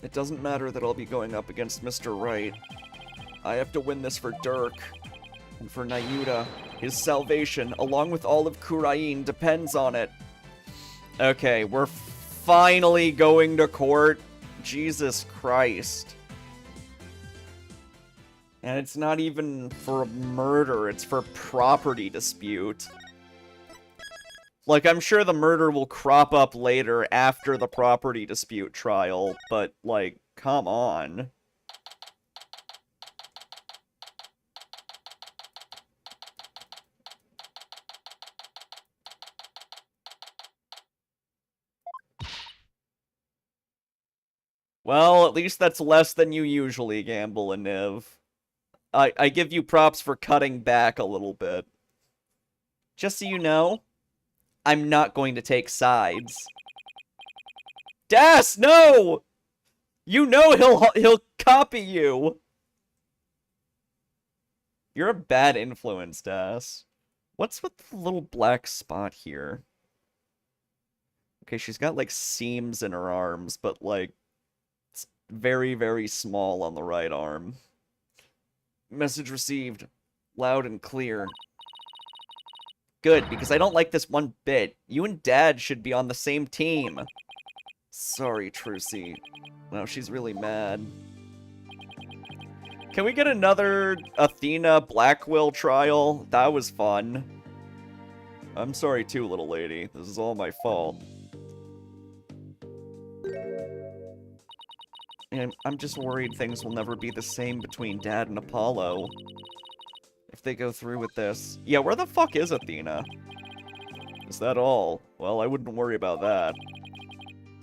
It doesn't matter that I'll be going up against Mr. Right. I have to win this for Dirk. And for Nayuta. His salvation, along with all of Kurain, depends on it. Okay, we're finally going to court. Jesus Christ. And it's not even for murder, it's for property dispute. Like, I'm sure the murder will crop up later after the property dispute trial, but, like, come on. Well, at least that's less than you usually gamble, Niv. I give you props for cutting back a little bit. Just so you know, I'm not going to take sides. Das, no! You know he'll copy you. You're a bad influence, Das. What's with the little black spot here? Okay, she's got, like, seams in her arms, but, like, it's very, very small on the right arm. Message received. Loud and clear. Good, because I don't like this one bit. You and Dad should be on the same team. Sorry, Trucy. Wow, she's really mad. Can we get another Athena Blackwill trial? That was fun. I'm sorry too, little lady. This is all my fault. And I'm just worried things will never be the same between Dad and Apollo. If they go through with this. Yeah, where the fuck is Athena? Is that all? Well, I wouldn't worry about that.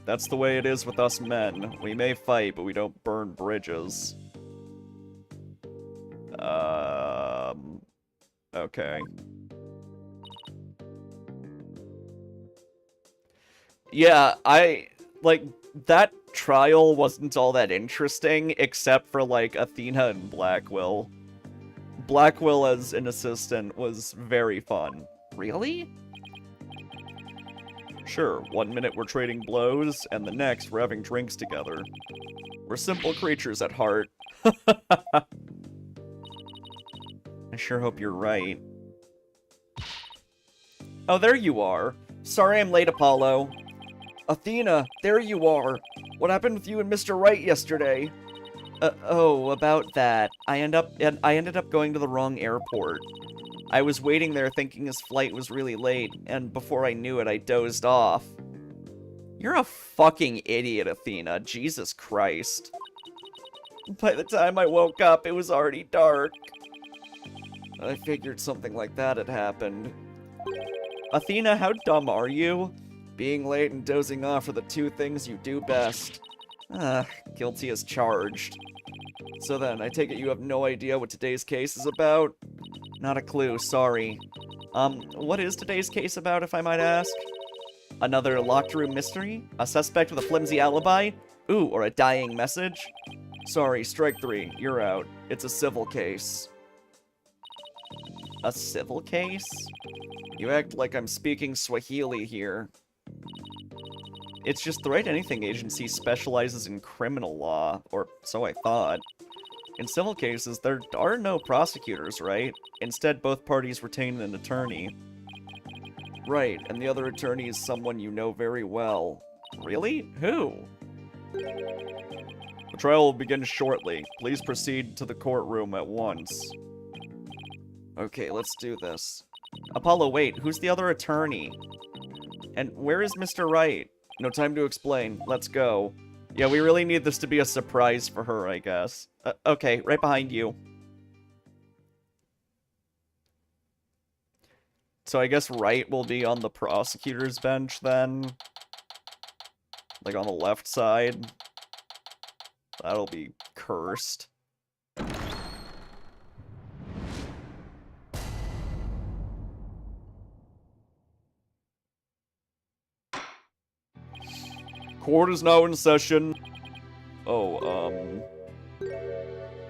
That's the way it is with us men. We may fight, but we don't burn bridges. Okay. Yeah, like, that trial wasn't all that interesting, except for, like, Athena and Blackwill. Blackwill as an assistant was very fun. Really? Sure, 1 minute we're trading blows, and the next we're having drinks together. We're simple creatures at heart. I sure hope you're right. Oh, there you are. Sorry I'm late, Apollo. Athena, there you are. What happened with you and Mr. Wright yesterday? Oh, about that. I ended up going to the wrong airport. I was waiting there thinking his flight was really late, and before I knew it, I dozed off. You're a fucking idiot, Athena. Jesus Christ. By the time I woke up, it was already dark. I figured something like that had happened. Athena, how dumb are you? Being late and dozing off are the two things you do best. Guilty as charged. So then, I take it you have no idea what today's case is about? Not a clue, sorry. What is today's case about, if I might ask? Another locked room mystery? A suspect with a flimsy alibi? Ooh, or a dying message? Sorry, strike 3. You're out. It's a civil case. A civil case? You act like I'm speaking Swahili here. It's just the Right Anything Agency specializes in criminal law, or so I thought. In civil cases, there are no prosecutors, right? Instead, both parties retain an attorney. Right, and the other attorney is someone you know very well. Really? Who? The trial will begin shortly. Please proceed to the courtroom at once. Okay, let's do this. Apollo, wait, who's the other attorney? And where is Mr. Wright? No time to explain. Let's go. Yeah, we really need this to be a surprise for her, I guess. Okay, right behind you. So I guess Wright will be on the prosecutor's bench then? Like on the left side? That'll be cursed. Court is now in session. Oh,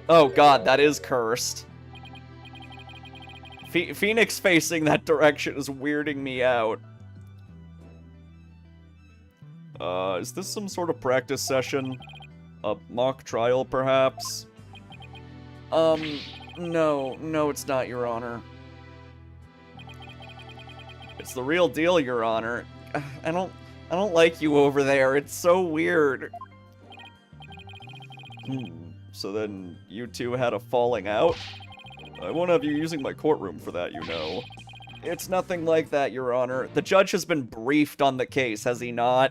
oh god, that is cursed. Phoenix facing that direction is weirding me out. Is this some sort of practice session? A mock trial, perhaps? No, it's not, Your Honor. It's the real deal, Your Honor. I don't like you over there. It's so weird. So then you two had a falling out? I won't have you using my courtroom for that, you know. It's nothing like that, Your Honor. The judge has been briefed on the case, has he not?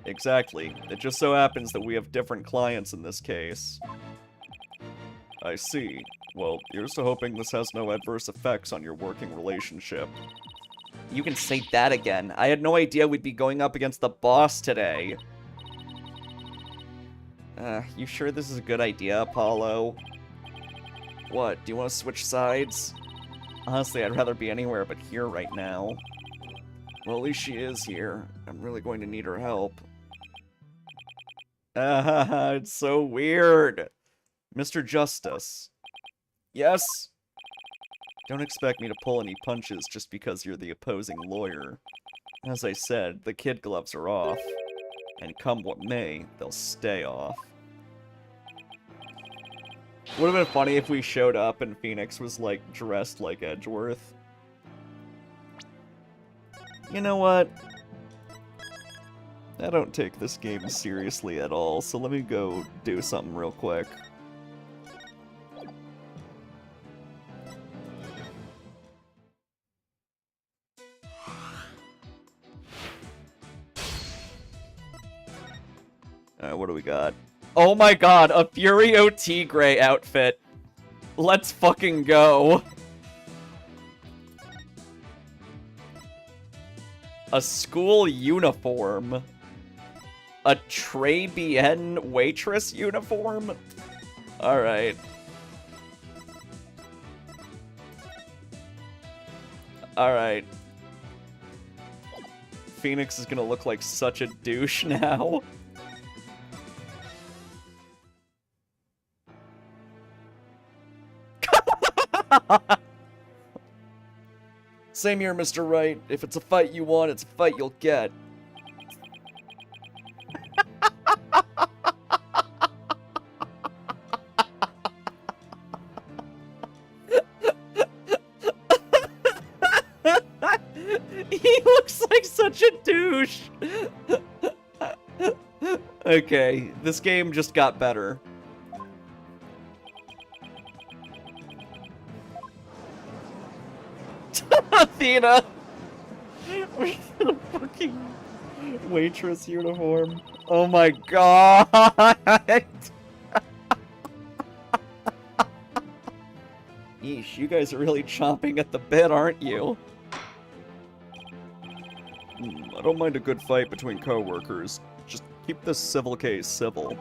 Exactly. It just so happens that we have different clients in this case. I see. Well, here's to hoping this has no adverse effects on your working relationship. You can say that again. I had no idea we'd be going up against the boss today. You sure this is a good idea, Apollo? What, do you want to switch sides? Honestly, I'd rather be anywhere but here right now. Well, at least she is here. I'm really going to need her help. It's so weird. Mr. Justice. Yes? Don't expect me to pull any punches just because you're the opposing lawyer. As I said, the kid gloves are off. And come what may, they'll stay off. Would have been funny if we showed up and Phoenix was, like, dressed like Edgeworth. You know what? I don't take this game seriously at all, so let me go do something real quick. Alright, what do we got? Oh my god, a Furio Tigre outfit. Let's fucking go. A school uniform. A Trebien waitress uniform? Alright. Alright. Phoenix is gonna look like such a douche now. Same here, Mr. Wright. If it's a fight you want, it's a fight you'll get. He looks like such Okay, this game just got better. Athena! With the fucking waitress uniform. Oh my god! Yeesh, you guys are really chomping at the bit, aren't you? I don't mind a good fight between co-workers. Just keep this civil case civil.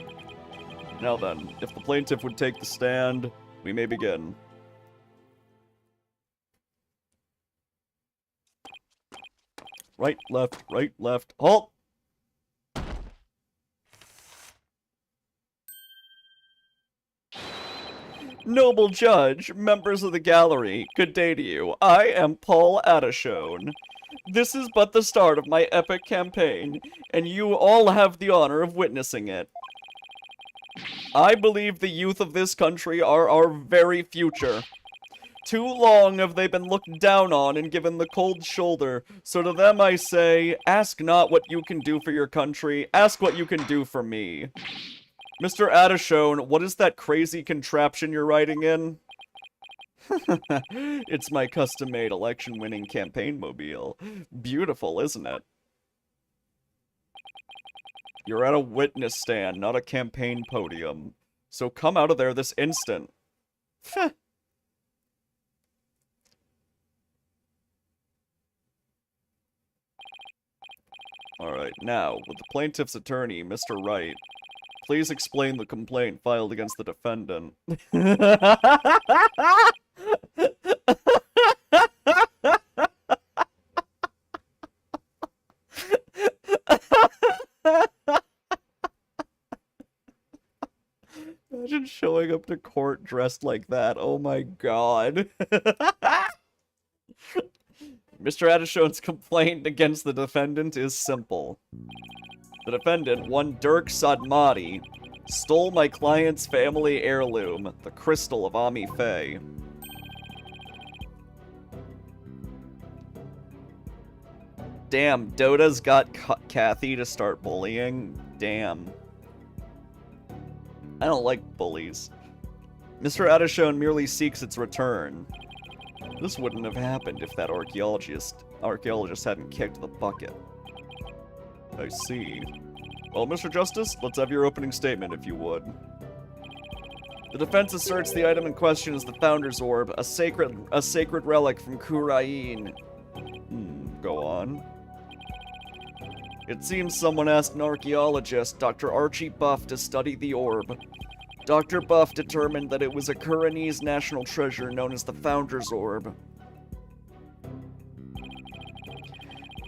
Now then, if the plaintiff would take the stand, we may begin. Right, left, halt! Noble Judge, members of the gallery, good day to you. I am Paul Adishone. This is but the start of my epic campaign, and you all have the honor of witnessing it. I believe the youth of this country are our very future. Too long have they been looked down on and given the cold shoulder, so to them I say, ask not what you can do for your country, ask what you can do for me. Mr. Adishone, what is that crazy contraption you're riding in? It's my custom-made election-winning campaign mobile. Beautiful, isn't it? You're at a witness stand, not a campaign podium. So come out of there this instant. Alright, now, with the plaintiff's attorney, Mr. Wright, please explain the complaint filed against the defendant. Imagine showing up to court dressed like that. Oh my god. Mr. Adishone's complaint against the defendant is simple. The defendant, one Dirk Sadmati, stole my client's family heirloom, the crystal of Ami Faye. Damn, Dota's got Kathy to start bullying? Damn. I don't like bullies. Mr. Adishone merely seeks its return. This wouldn't have happened if that archaeologist hadn't kicked the bucket. I see. Well, Mr. Justice, let's have your opening statement, if you would. The defense asserts the item in question is the Founder's Orb, a sacred relic from Kurain. Go on. It seems someone asked an archaeologist, Dr. Archie Buff, to study the orb. Dr. Buff determined that it was a Kuranese national treasure known as the Founder's Orb.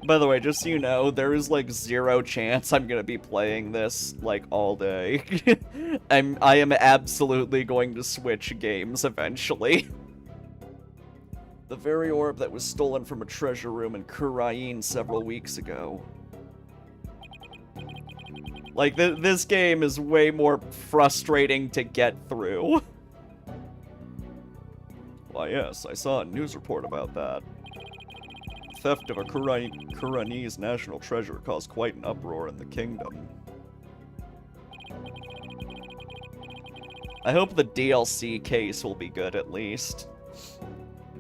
By the way, just so you know, there is like 0 chance I'm gonna be playing this like all day. I am absolutely going to switch games eventually. The very orb that was stolen from a treasure room in Kurain several weeks ago. Like, this game is way more frustrating to get through. Why, yes, I saw a news report about that. Theft of a Kuranese national treasure caused quite an uproar in the kingdom. I hope the DLC case will be good, at least.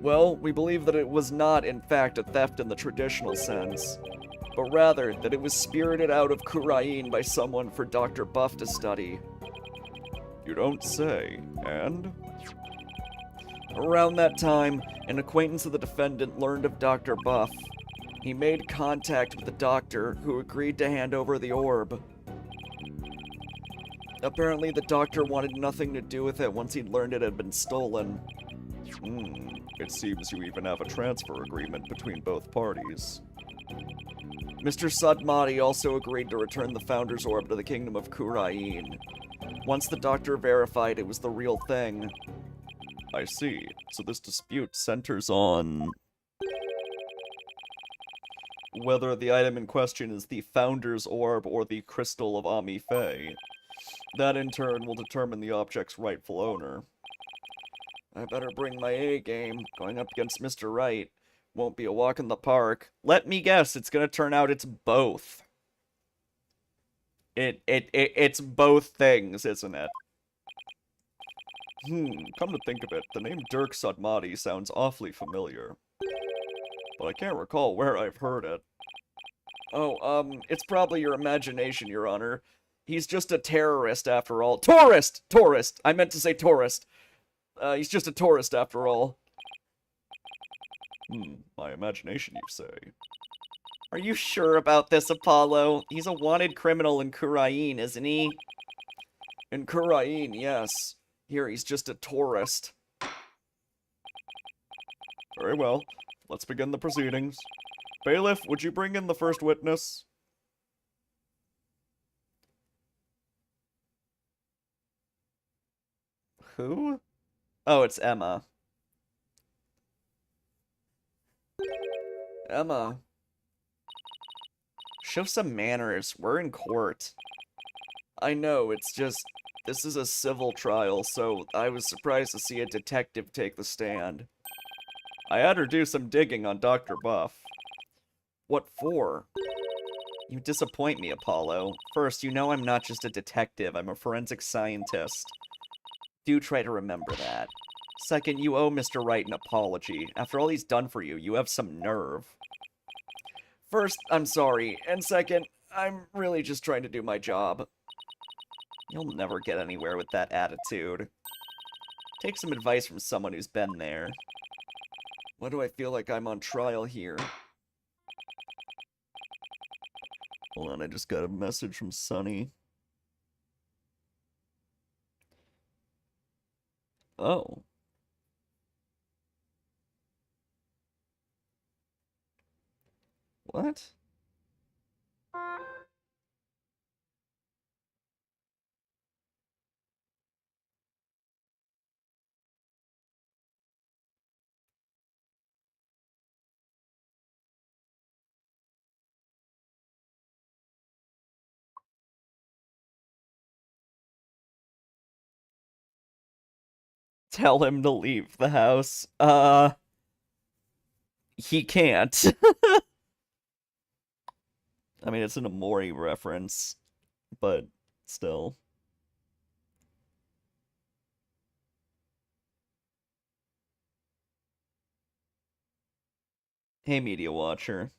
Well, we believe that it was not, in fact, a theft in the traditional sense, but rather that it was spirited out of Kurain by someone for Dr. Buff to study. You don't say, and? Around that time, an acquaintance of the defendant learned of Dr. Buff. He made contact with the doctor, who agreed to hand over the orb. Apparently, the doctor wanted nothing to do with it once he'd learned it had been stolen. It seems you even have a transfer agreement between both parties. Mr. Sadmati also agreed to return the Founder's Orb to the Kingdom of Kurain. Once the doctor verified it was the real thing. I see. So this dispute centers on whether the item in question is the Founder's Orb or the Crystal of Ami Faye. That in turn will determine the object's rightful owner. I better bring my A game. Going up against Mr. Wright won't be a walk in the park. Let me guess, it's gonna turn out it's both. It's both things, isn't it? Come to think of it, the name Dirk Sodmati sounds awfully familiar. But I can't recall where I've heard it. Oh, it's probably your imagination, Your Honor. He's just a terrorist after all. Tourist! Tourist! I meant to say tourist. He's just a tourist after all. My imagination, you say? Are you sure about this, Apollo? He's a wanted criminal in Kurain, isn't he? In Kurain, yes. Here, he's just a tourist. Very well. Let's begin the proceedings. Bailiff, would you bring in the first witness? Who? Oh, it's Emma. Emma. Show some manners. We're in court. I know, it's just... This is a civil trial, so I was surprised to see a detective take the stand. I had her do some digging on Dr. Buff. What for? You disappoint me, Apollo. First, you know I'm not just a detective, I'm a forensic scientist. Do try to remember that. Second, you owe Mr. Wright an apology. After all he's done for you, you have some nerve. First, I'm sorry, and second, I'm really just trying to do my job. You'll never get anywhere with that attitude. Take some advice from someone who's been there. Why do I feel like I'm on trial here? Hold on, I just got a message from Sunny. Oh. What? Tell him to leave the house. He can't. I mean, it's an Amori reference, but still. Hey, Media Watcher.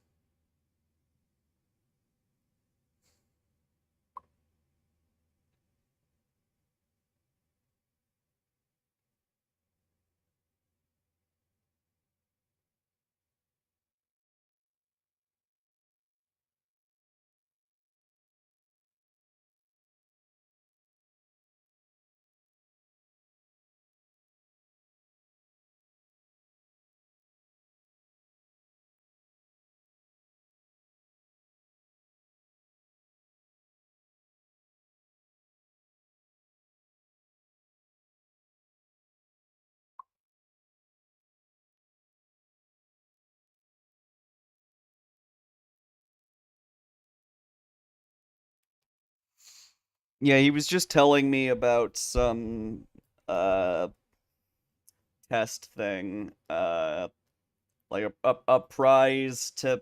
Yeah, he was just telling me about some test thing, like a prize to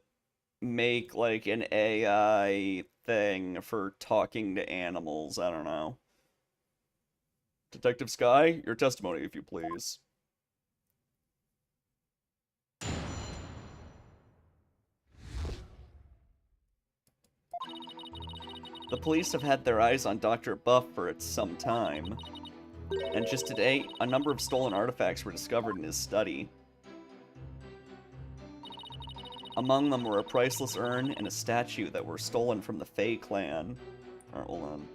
make like an AI thing for talking to animals. I don't know. Detective Sky, your testimony, if you please. The police have had their eyes on Dr. Buff for some time, and just today, a number of stolen artifacts were discovered in his study. Among them were a priceless urn and a statue that were stolen from the Fae clan. Alright, hold on.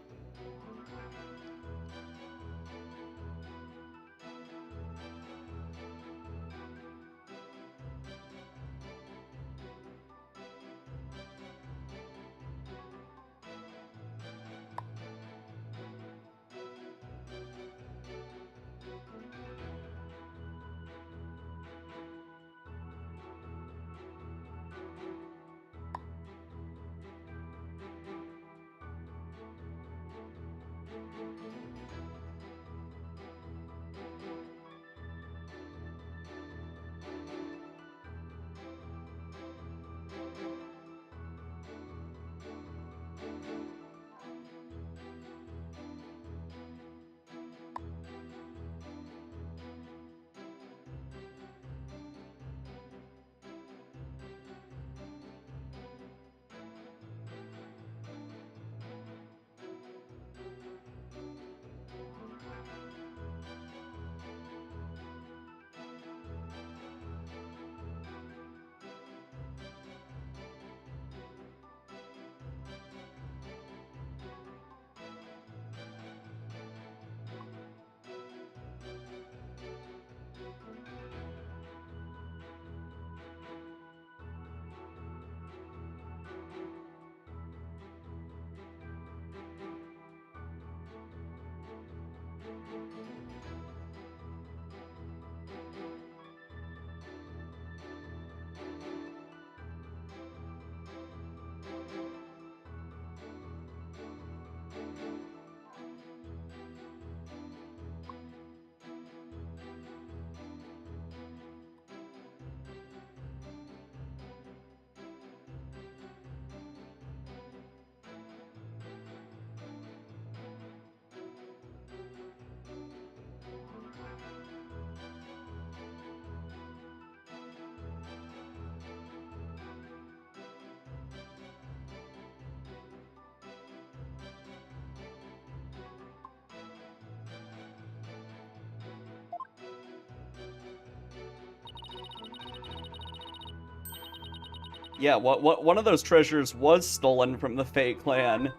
Yeah, one of those treasures was stolen from the Fae clan,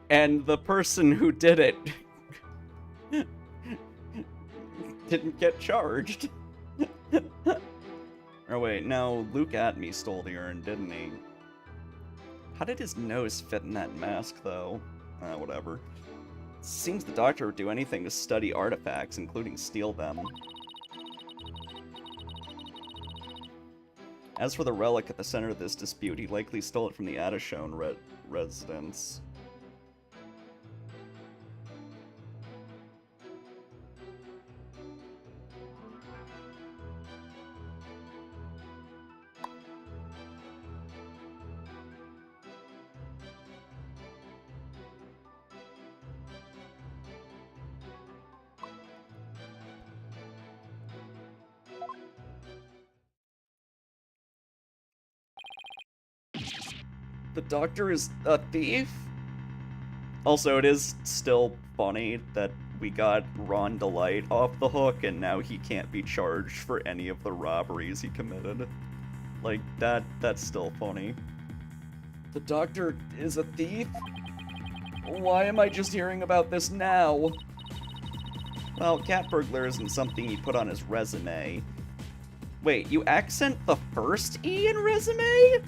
and the person who did it didn't get charged. Oh wait, no, Luke Atme stole the urn, didn't he? How did his nose fit in that mask, though? Whatever. Seems the doctor would do anything to study artifacts, including steal them. As for the relic at the center of this dispute, he likely stole it from the Adishone residence. The doctor is a thief? Also, it is still funny that we got Ron Delight off the hook and now he can't be charged for any of the robberies he committed. Like, that's still funny. The doctor is a thief? Why am I just hearing about this now? Well, cat burglar isn't something he put on his resume. Wait, you accent the first E in resume?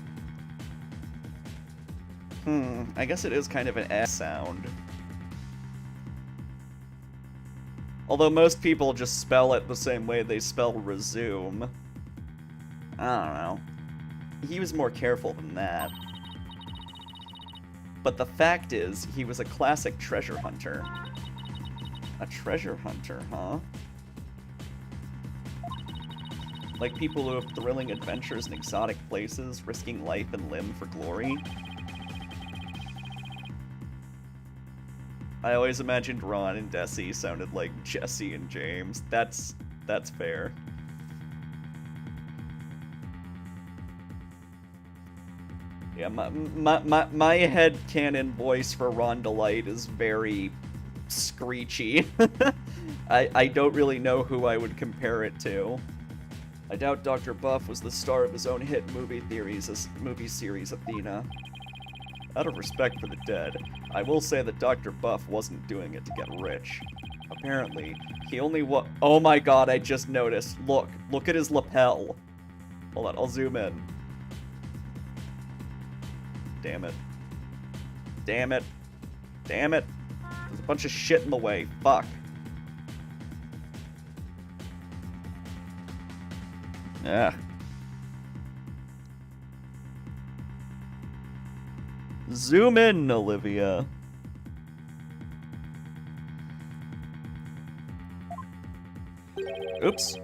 I guess it is kind of an S sound. Although most people just spell it the same way they spell resume. I don't know. He was more careful than that. But the fact is, he was a classic treasure hunter. A treasure hunter, huh? Like people who have thrilling adventures in exotic places, risking life and limb for glory? I always imagined Ron and Desi sounded like Jesse and James. That's fair. Yeah, my headcanon voice for Ron Delight is very screechy. I don't really know who I would compare it to. I doubt Dr. Buff was the star of his own hit movie series Athena. Out of respect for the dead, I will say that Dr. Buff wasn't doing it to get rich. Apparently, he only oh my god, I just noticed. Look at his lapel. Hold on, I'll zoom in. Damn it. Damn it. Damn it. There's a bunch of shit in the way. Fuck. Yeah. Zoom in, Olivia. Oops.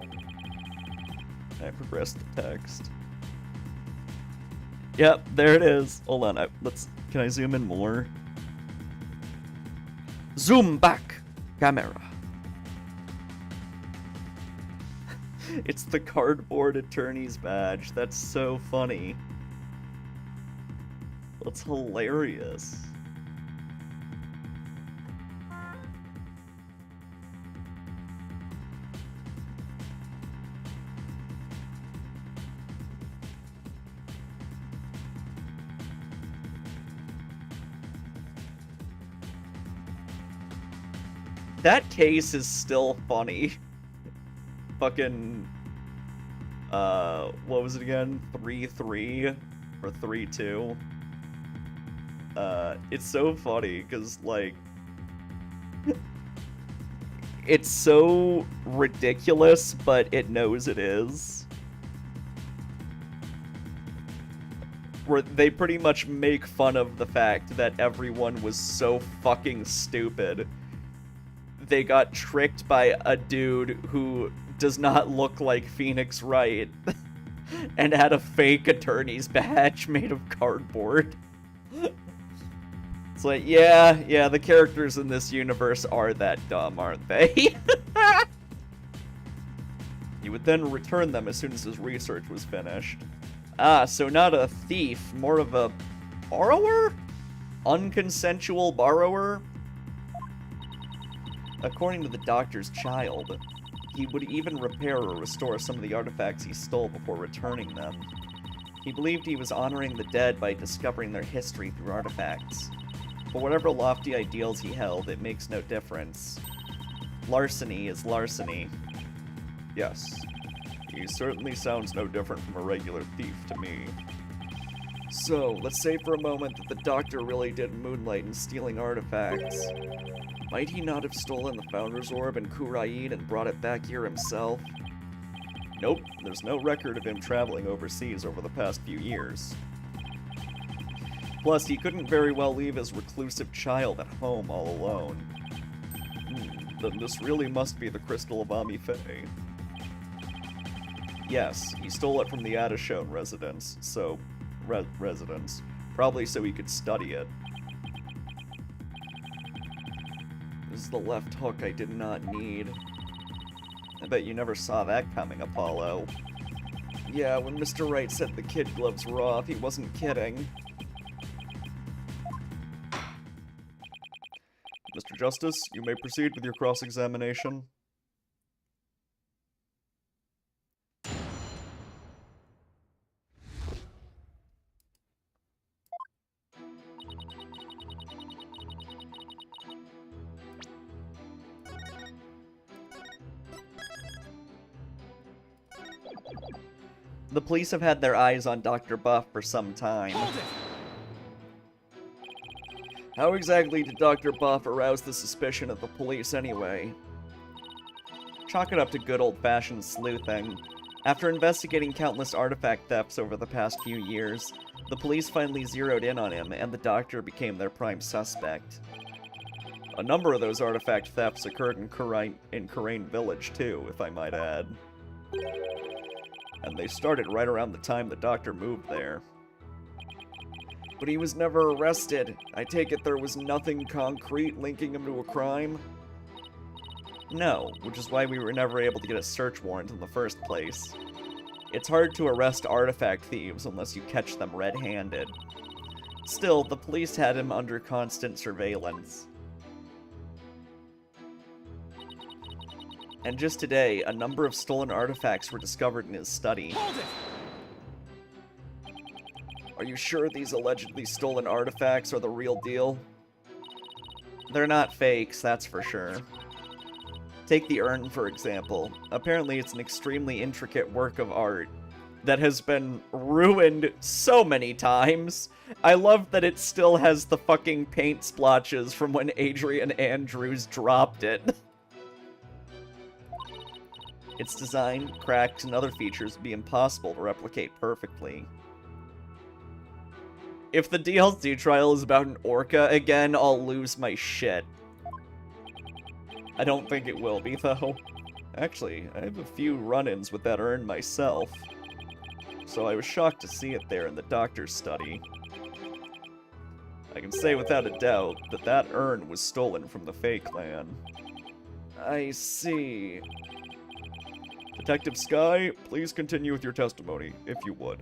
I progressed the text. Yep, there it is. Hold on, can I zoom in more? Zoom back, camera. It's the cardboard attorney's badge. That's so funny. That's hilarious. That case is still funny. Fucking, what was it again? 3-3 or 3-2? It's so funny, because, like, it's so ridiculous, but it knows it is. Where they pretty much make fun of the fact that everyone was so fucking stupid. They got tricked by a dude who does not look like Phoenix Wright and had a fake attorney's badge made of cardboard. It's like, yeah, the characters in this universe are that dumb, aren't they? He would then return them as soon as his research was finished. Ah, so not a thief, more of a borrower? Unconsensual borrower? According to the doctor's child, he would even repair or restore some of the artifacts he stole before returning them. He believed he was honoring the dead by discovering their history through artifacts. But whatever lofty ideals he held, it makes no difference. Larceny is larceny. Yes. He certainly sounds no different from a regular thief to me. So, let's say for a moment that the Doctor really did moonlight in stealing artifacts. Might he not have stolen the Founder's Orb in Kurain and brought it back here himself? Nope, there's no record of him traveling overseas over the past few years. Plus, he couldn't very well leave his reclusive child at home all alone. Then this really must be the Crystal of Ami-Fae. Yes, He stole it from the Adishone residence, probably so he could study it. this is the left hook I did not need. I bet you never saw that coming, Apollo. Yeah, when Mr. Wright said the kid gloves were off, he wasn't kidding. Mr. Justice, you may proceed with your cross-examination. The police have had their eyes on Dr. Buff for some time. Hold it! How exactly did Dr. Buff arouse the suspicion of the police anyway? Chalk it up to good old-fashioned sleuthing. After investigating countless artifact thefts over the past few years, the police finally zeroed in on him, and the Doctor became their prime suspect. A number of those artifact thefts occurred in Kurain Village, too, if I might add. And they started right around the time the Doctor moved there. But he was never arrested. I take it there was nothing concrete linking him to a crime? No, which is why we were never able to get a search warrant in the first place. It's hard to arrest artifact thieves unless you catch them red-handed. Still, the police had him under constant surveillance. And just today, a number of stolen artifacts were discovered in his study. Hold it! Are you sure these allegedly stolen artifacts are the real deal? They're not fakes, that's for sure. Take the urn, for example. Apparently it's an extremely intricate work of art that has been ruined so many times. I love that it still has the fucking paint splotches from when Adrian Andrews dropped it. Its design, cracks, and other features would be impossible to replicate perfectly. If the DLC trial is about an orca again, I'll lose my shit. I don't think it will be, though. Actually, I have a few run-ins with that urn myself. So I was shocked to see it there in the Doctor's study. I can say without a doubt that that urn was stolen from the Fae clan. I see. Detective Sky, please continue with your testimony, if you would.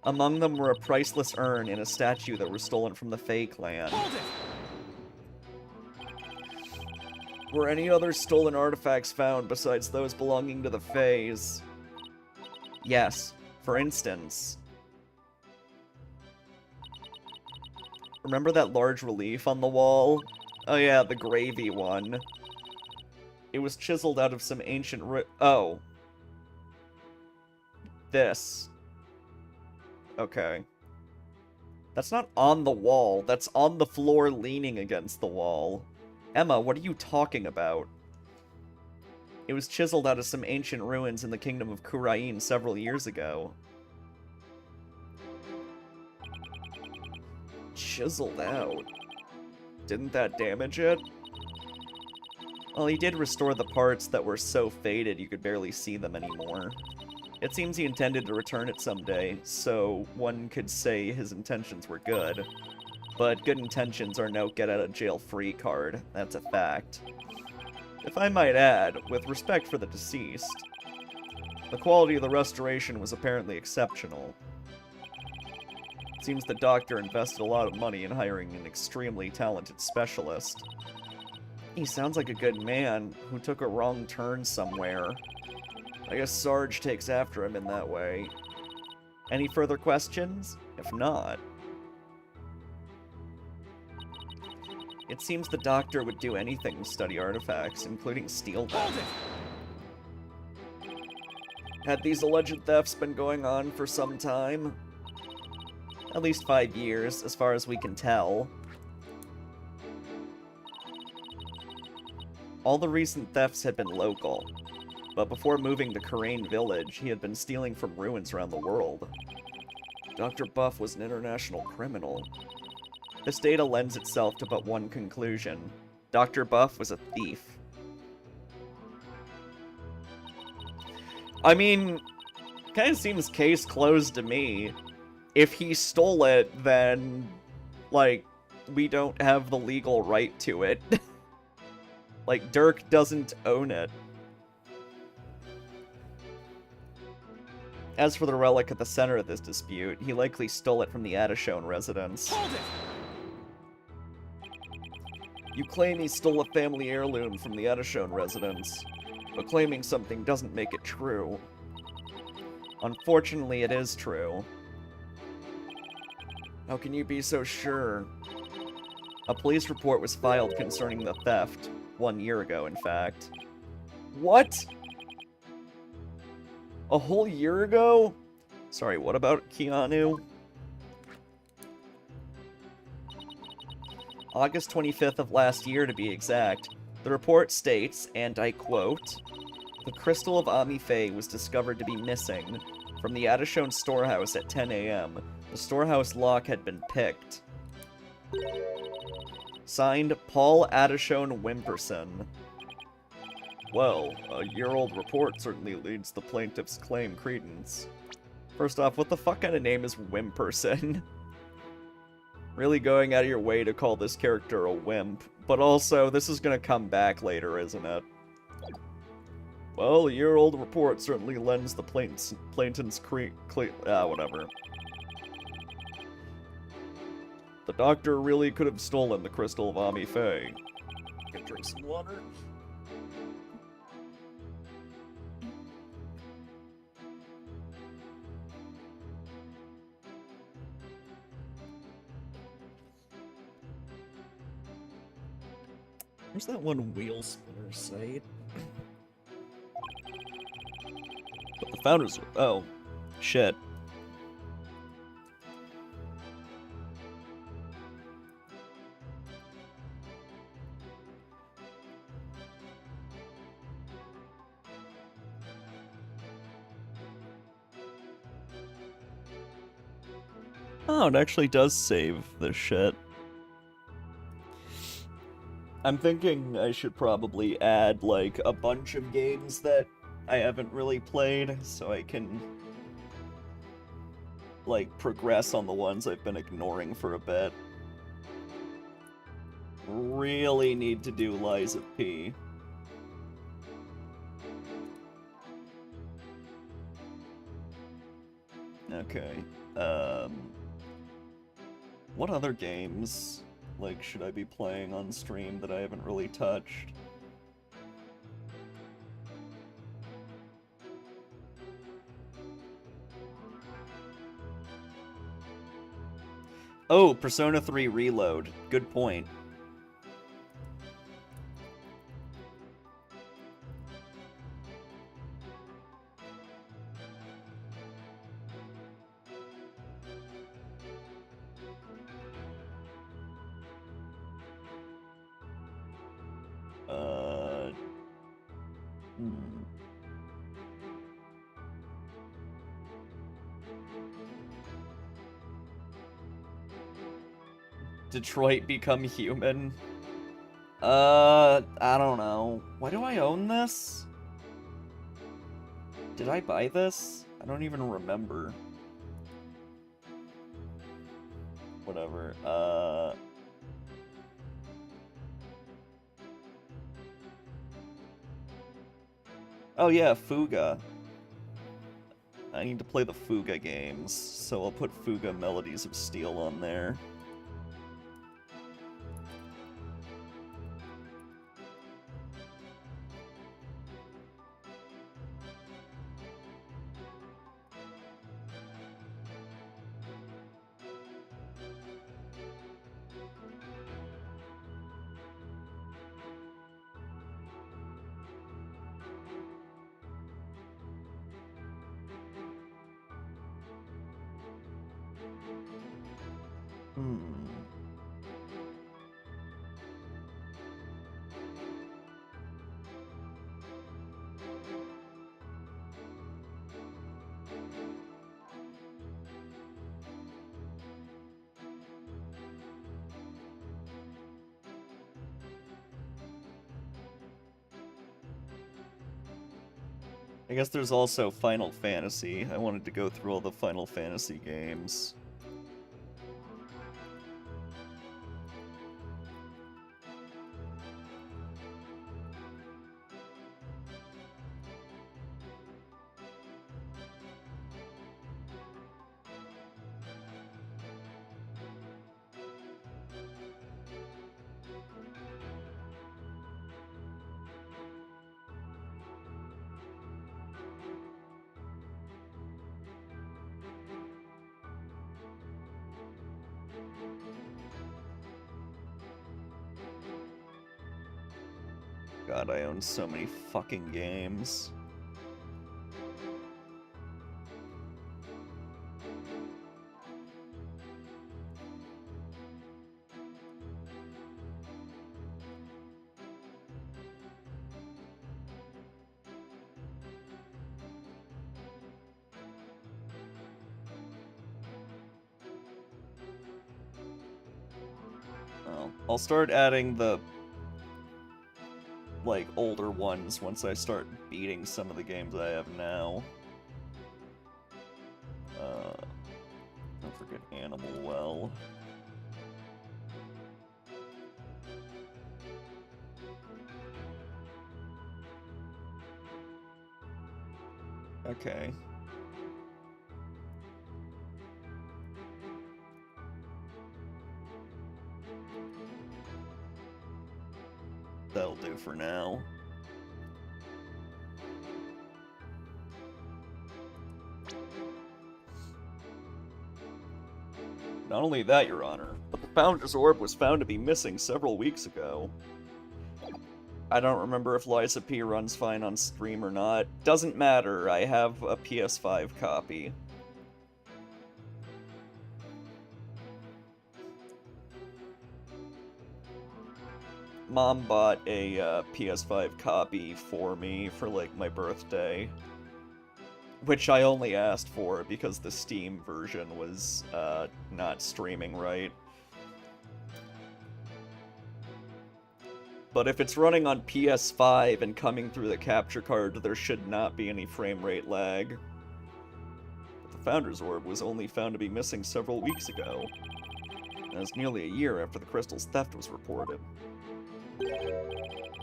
Among them were a priceless urn and a statue that were stolen from the Fae clan. Hold it! Were any other stolen artifacts found besides those belonging to the Faes? Yes. For instance, remember that large relief on the wall? Oh yeah, the gravy one. It was chiseled out of some ancient oh. This. Okay. That's not on the wall. That's on the floor leaning against the wall. Emma, what are you talking about? It was chiseled out of some ancient ruins in the kingdom of Kurain several years ago. Chiseled out? Didn't that damage it? Well, he did restore the parts that were so faded you could barely see them anymore. It seems he intended to return it someday, so one could say his intentions were good. But good intentions are no get-out-of-jail-free card, that's a fact. If I might add, with respect for the deceased, the quality of the restoration was apparently exceptional. It seems the Doctor invested a lot of money in hiring an extremely talented specialist. He sounds like a good man who took a wrong turn somewhere. I guess Sarge takes after him in that way. Any further questions? If not... It seems the Doctor would do anything to study artifacts, including steal them. Hold it! Had these alleged thefts been going on for some time? At least 5 years, as far as we can tell. All the recent thefts had been local, but before moving to Karain Village, he had been stealing from ruins around the world. Dr. Buff was an international criminal. This data lends itself to but one conclusion. Dr. Buff was a thief. I mean, kind of seems case closed to me. If he stole it, then, like, we don't have the legal right to it. Like, Dirk doesn't own it. As for the relic at the center of this dispute, he likely stole it from the Adishone residence. Hold it! You claim he stole a family heirloom from the Adishone residence, but claiming something doesn't make it true. Unfortunately, it is true. How can you be so sure? A police report was filed concerning the theft. 1 year ago, in fact. What? A whole year ago? Sorry, what about Keanu? August 25th of last year, to be exact. The report states, and I quote, "The crystal of Amife was discovered to be missing. From the Adishone storehouse at 10 a.m. The storehouse lock had been picked." Signed, Paul Adishone Wimperson. Well, a year-old report certainly leads the plaintiff's claim credence. First off, what the fuck kind of name is Wimperson? Really going out of your way to call this character a wimp. But also, this is gonna come back later, isn't it? Well, a year-old report certainly lends the plaintiff's whatever. The Doctor really could have stolen the crystal of Amife. Can drink some water? Where's that one wheel spinner site? But the founders... Oh. Shit. Oh, it actually does save this shit. I'm thinking I should probably add, like, a bunch of games that I haven't really played, so I can, like, progress on the ones I've been ignoring for a bit. Really need to do Liza P. Okay, what other games, like, should I be playing on stream that I haven't really touched? Oh, Persona 3 Reload. Good point. Detroit Become Human? I don't know. Why do I own this? Did I buy this? I don't even remember. Whatever, Oh yeah, Fuga. I need to play the Fuga games, so I'll put Fuga Melodies of Steel on there. I guess there's also Final Fantasy. I wanted to go through all the Final Fantasy games. God, I own so many fucking games. Well, I'll start adding the like older ones once I start beating some of the games I have now. Don't forget Animal Well. Okay. That'll do for now. Not only that, Your Honor, but the Founder's Orb was found to be missing several weeks ago. I don't remember if Liza P runs fine on stream or not. Doesn't matter, I have a PS5 copy. Mom bought a PS5 copy for me for, like, my birthday. Which I only asked for because the Steam version was, not streaming right. But if it's running on PS5 and coming through the capture card, there should not be any frame rate lag. But the Founder's Orb was only found to be missing several weeks ago. That was nearly a year after the crystal's theft was reported.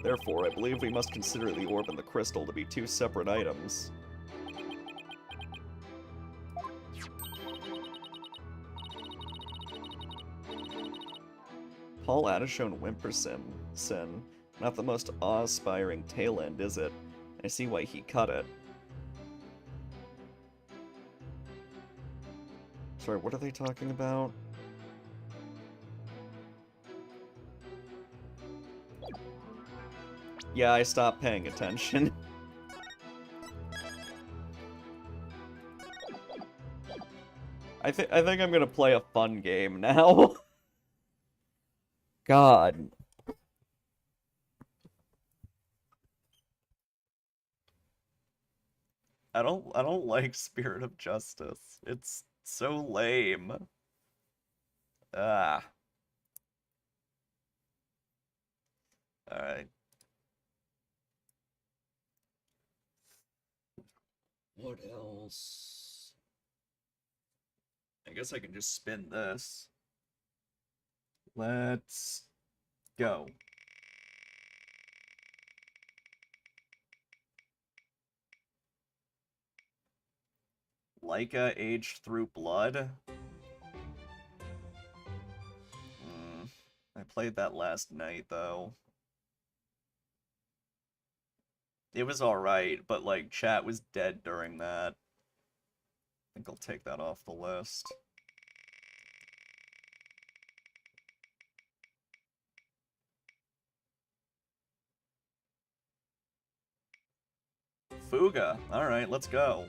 Therefore, I believe we must consider the orb and the crystal to be two separate items. Paul Adishone Wimperson, not the most awe-inspiring tail end, is it? I see why he cut it. Sorry, what are they talking about? Yeah, I stopped paying attention. I think I'm gonna play a fun game now. God. I don't like Spirit of Justice. It's so lame. Ah. Alright. What else? I guess I can just spin this. Let's go. Leica aged through blood? I played that last night, though. It was alright, but, like, chat was dead during that. I think I'll take that off the list. Fuga. Alright, let's go.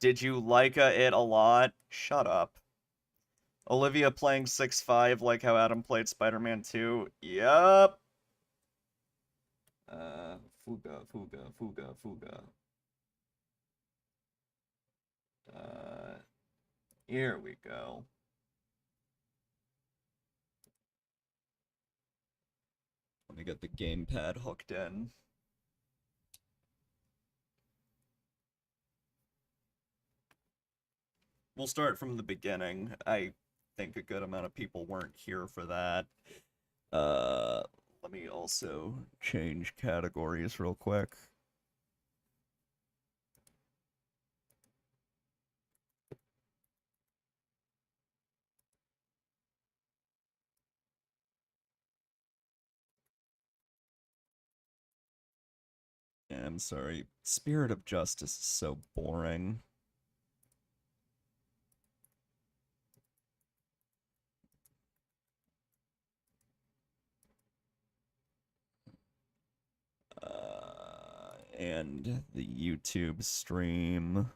Did you like it a lot? Shut up. Olivia playing 6-5 like how Adam played Spider-Man 2? Yup. Fuga, Fuga, Fuga, Fuga. Here we go. Let me get the gamepad hooked in. We'll start from the beginning. I think a good amount of people weren't here for that. Let me also change categories real quick. Yeah, I'm sorry. Spirit of Justice is so boring. And the YouTube stream.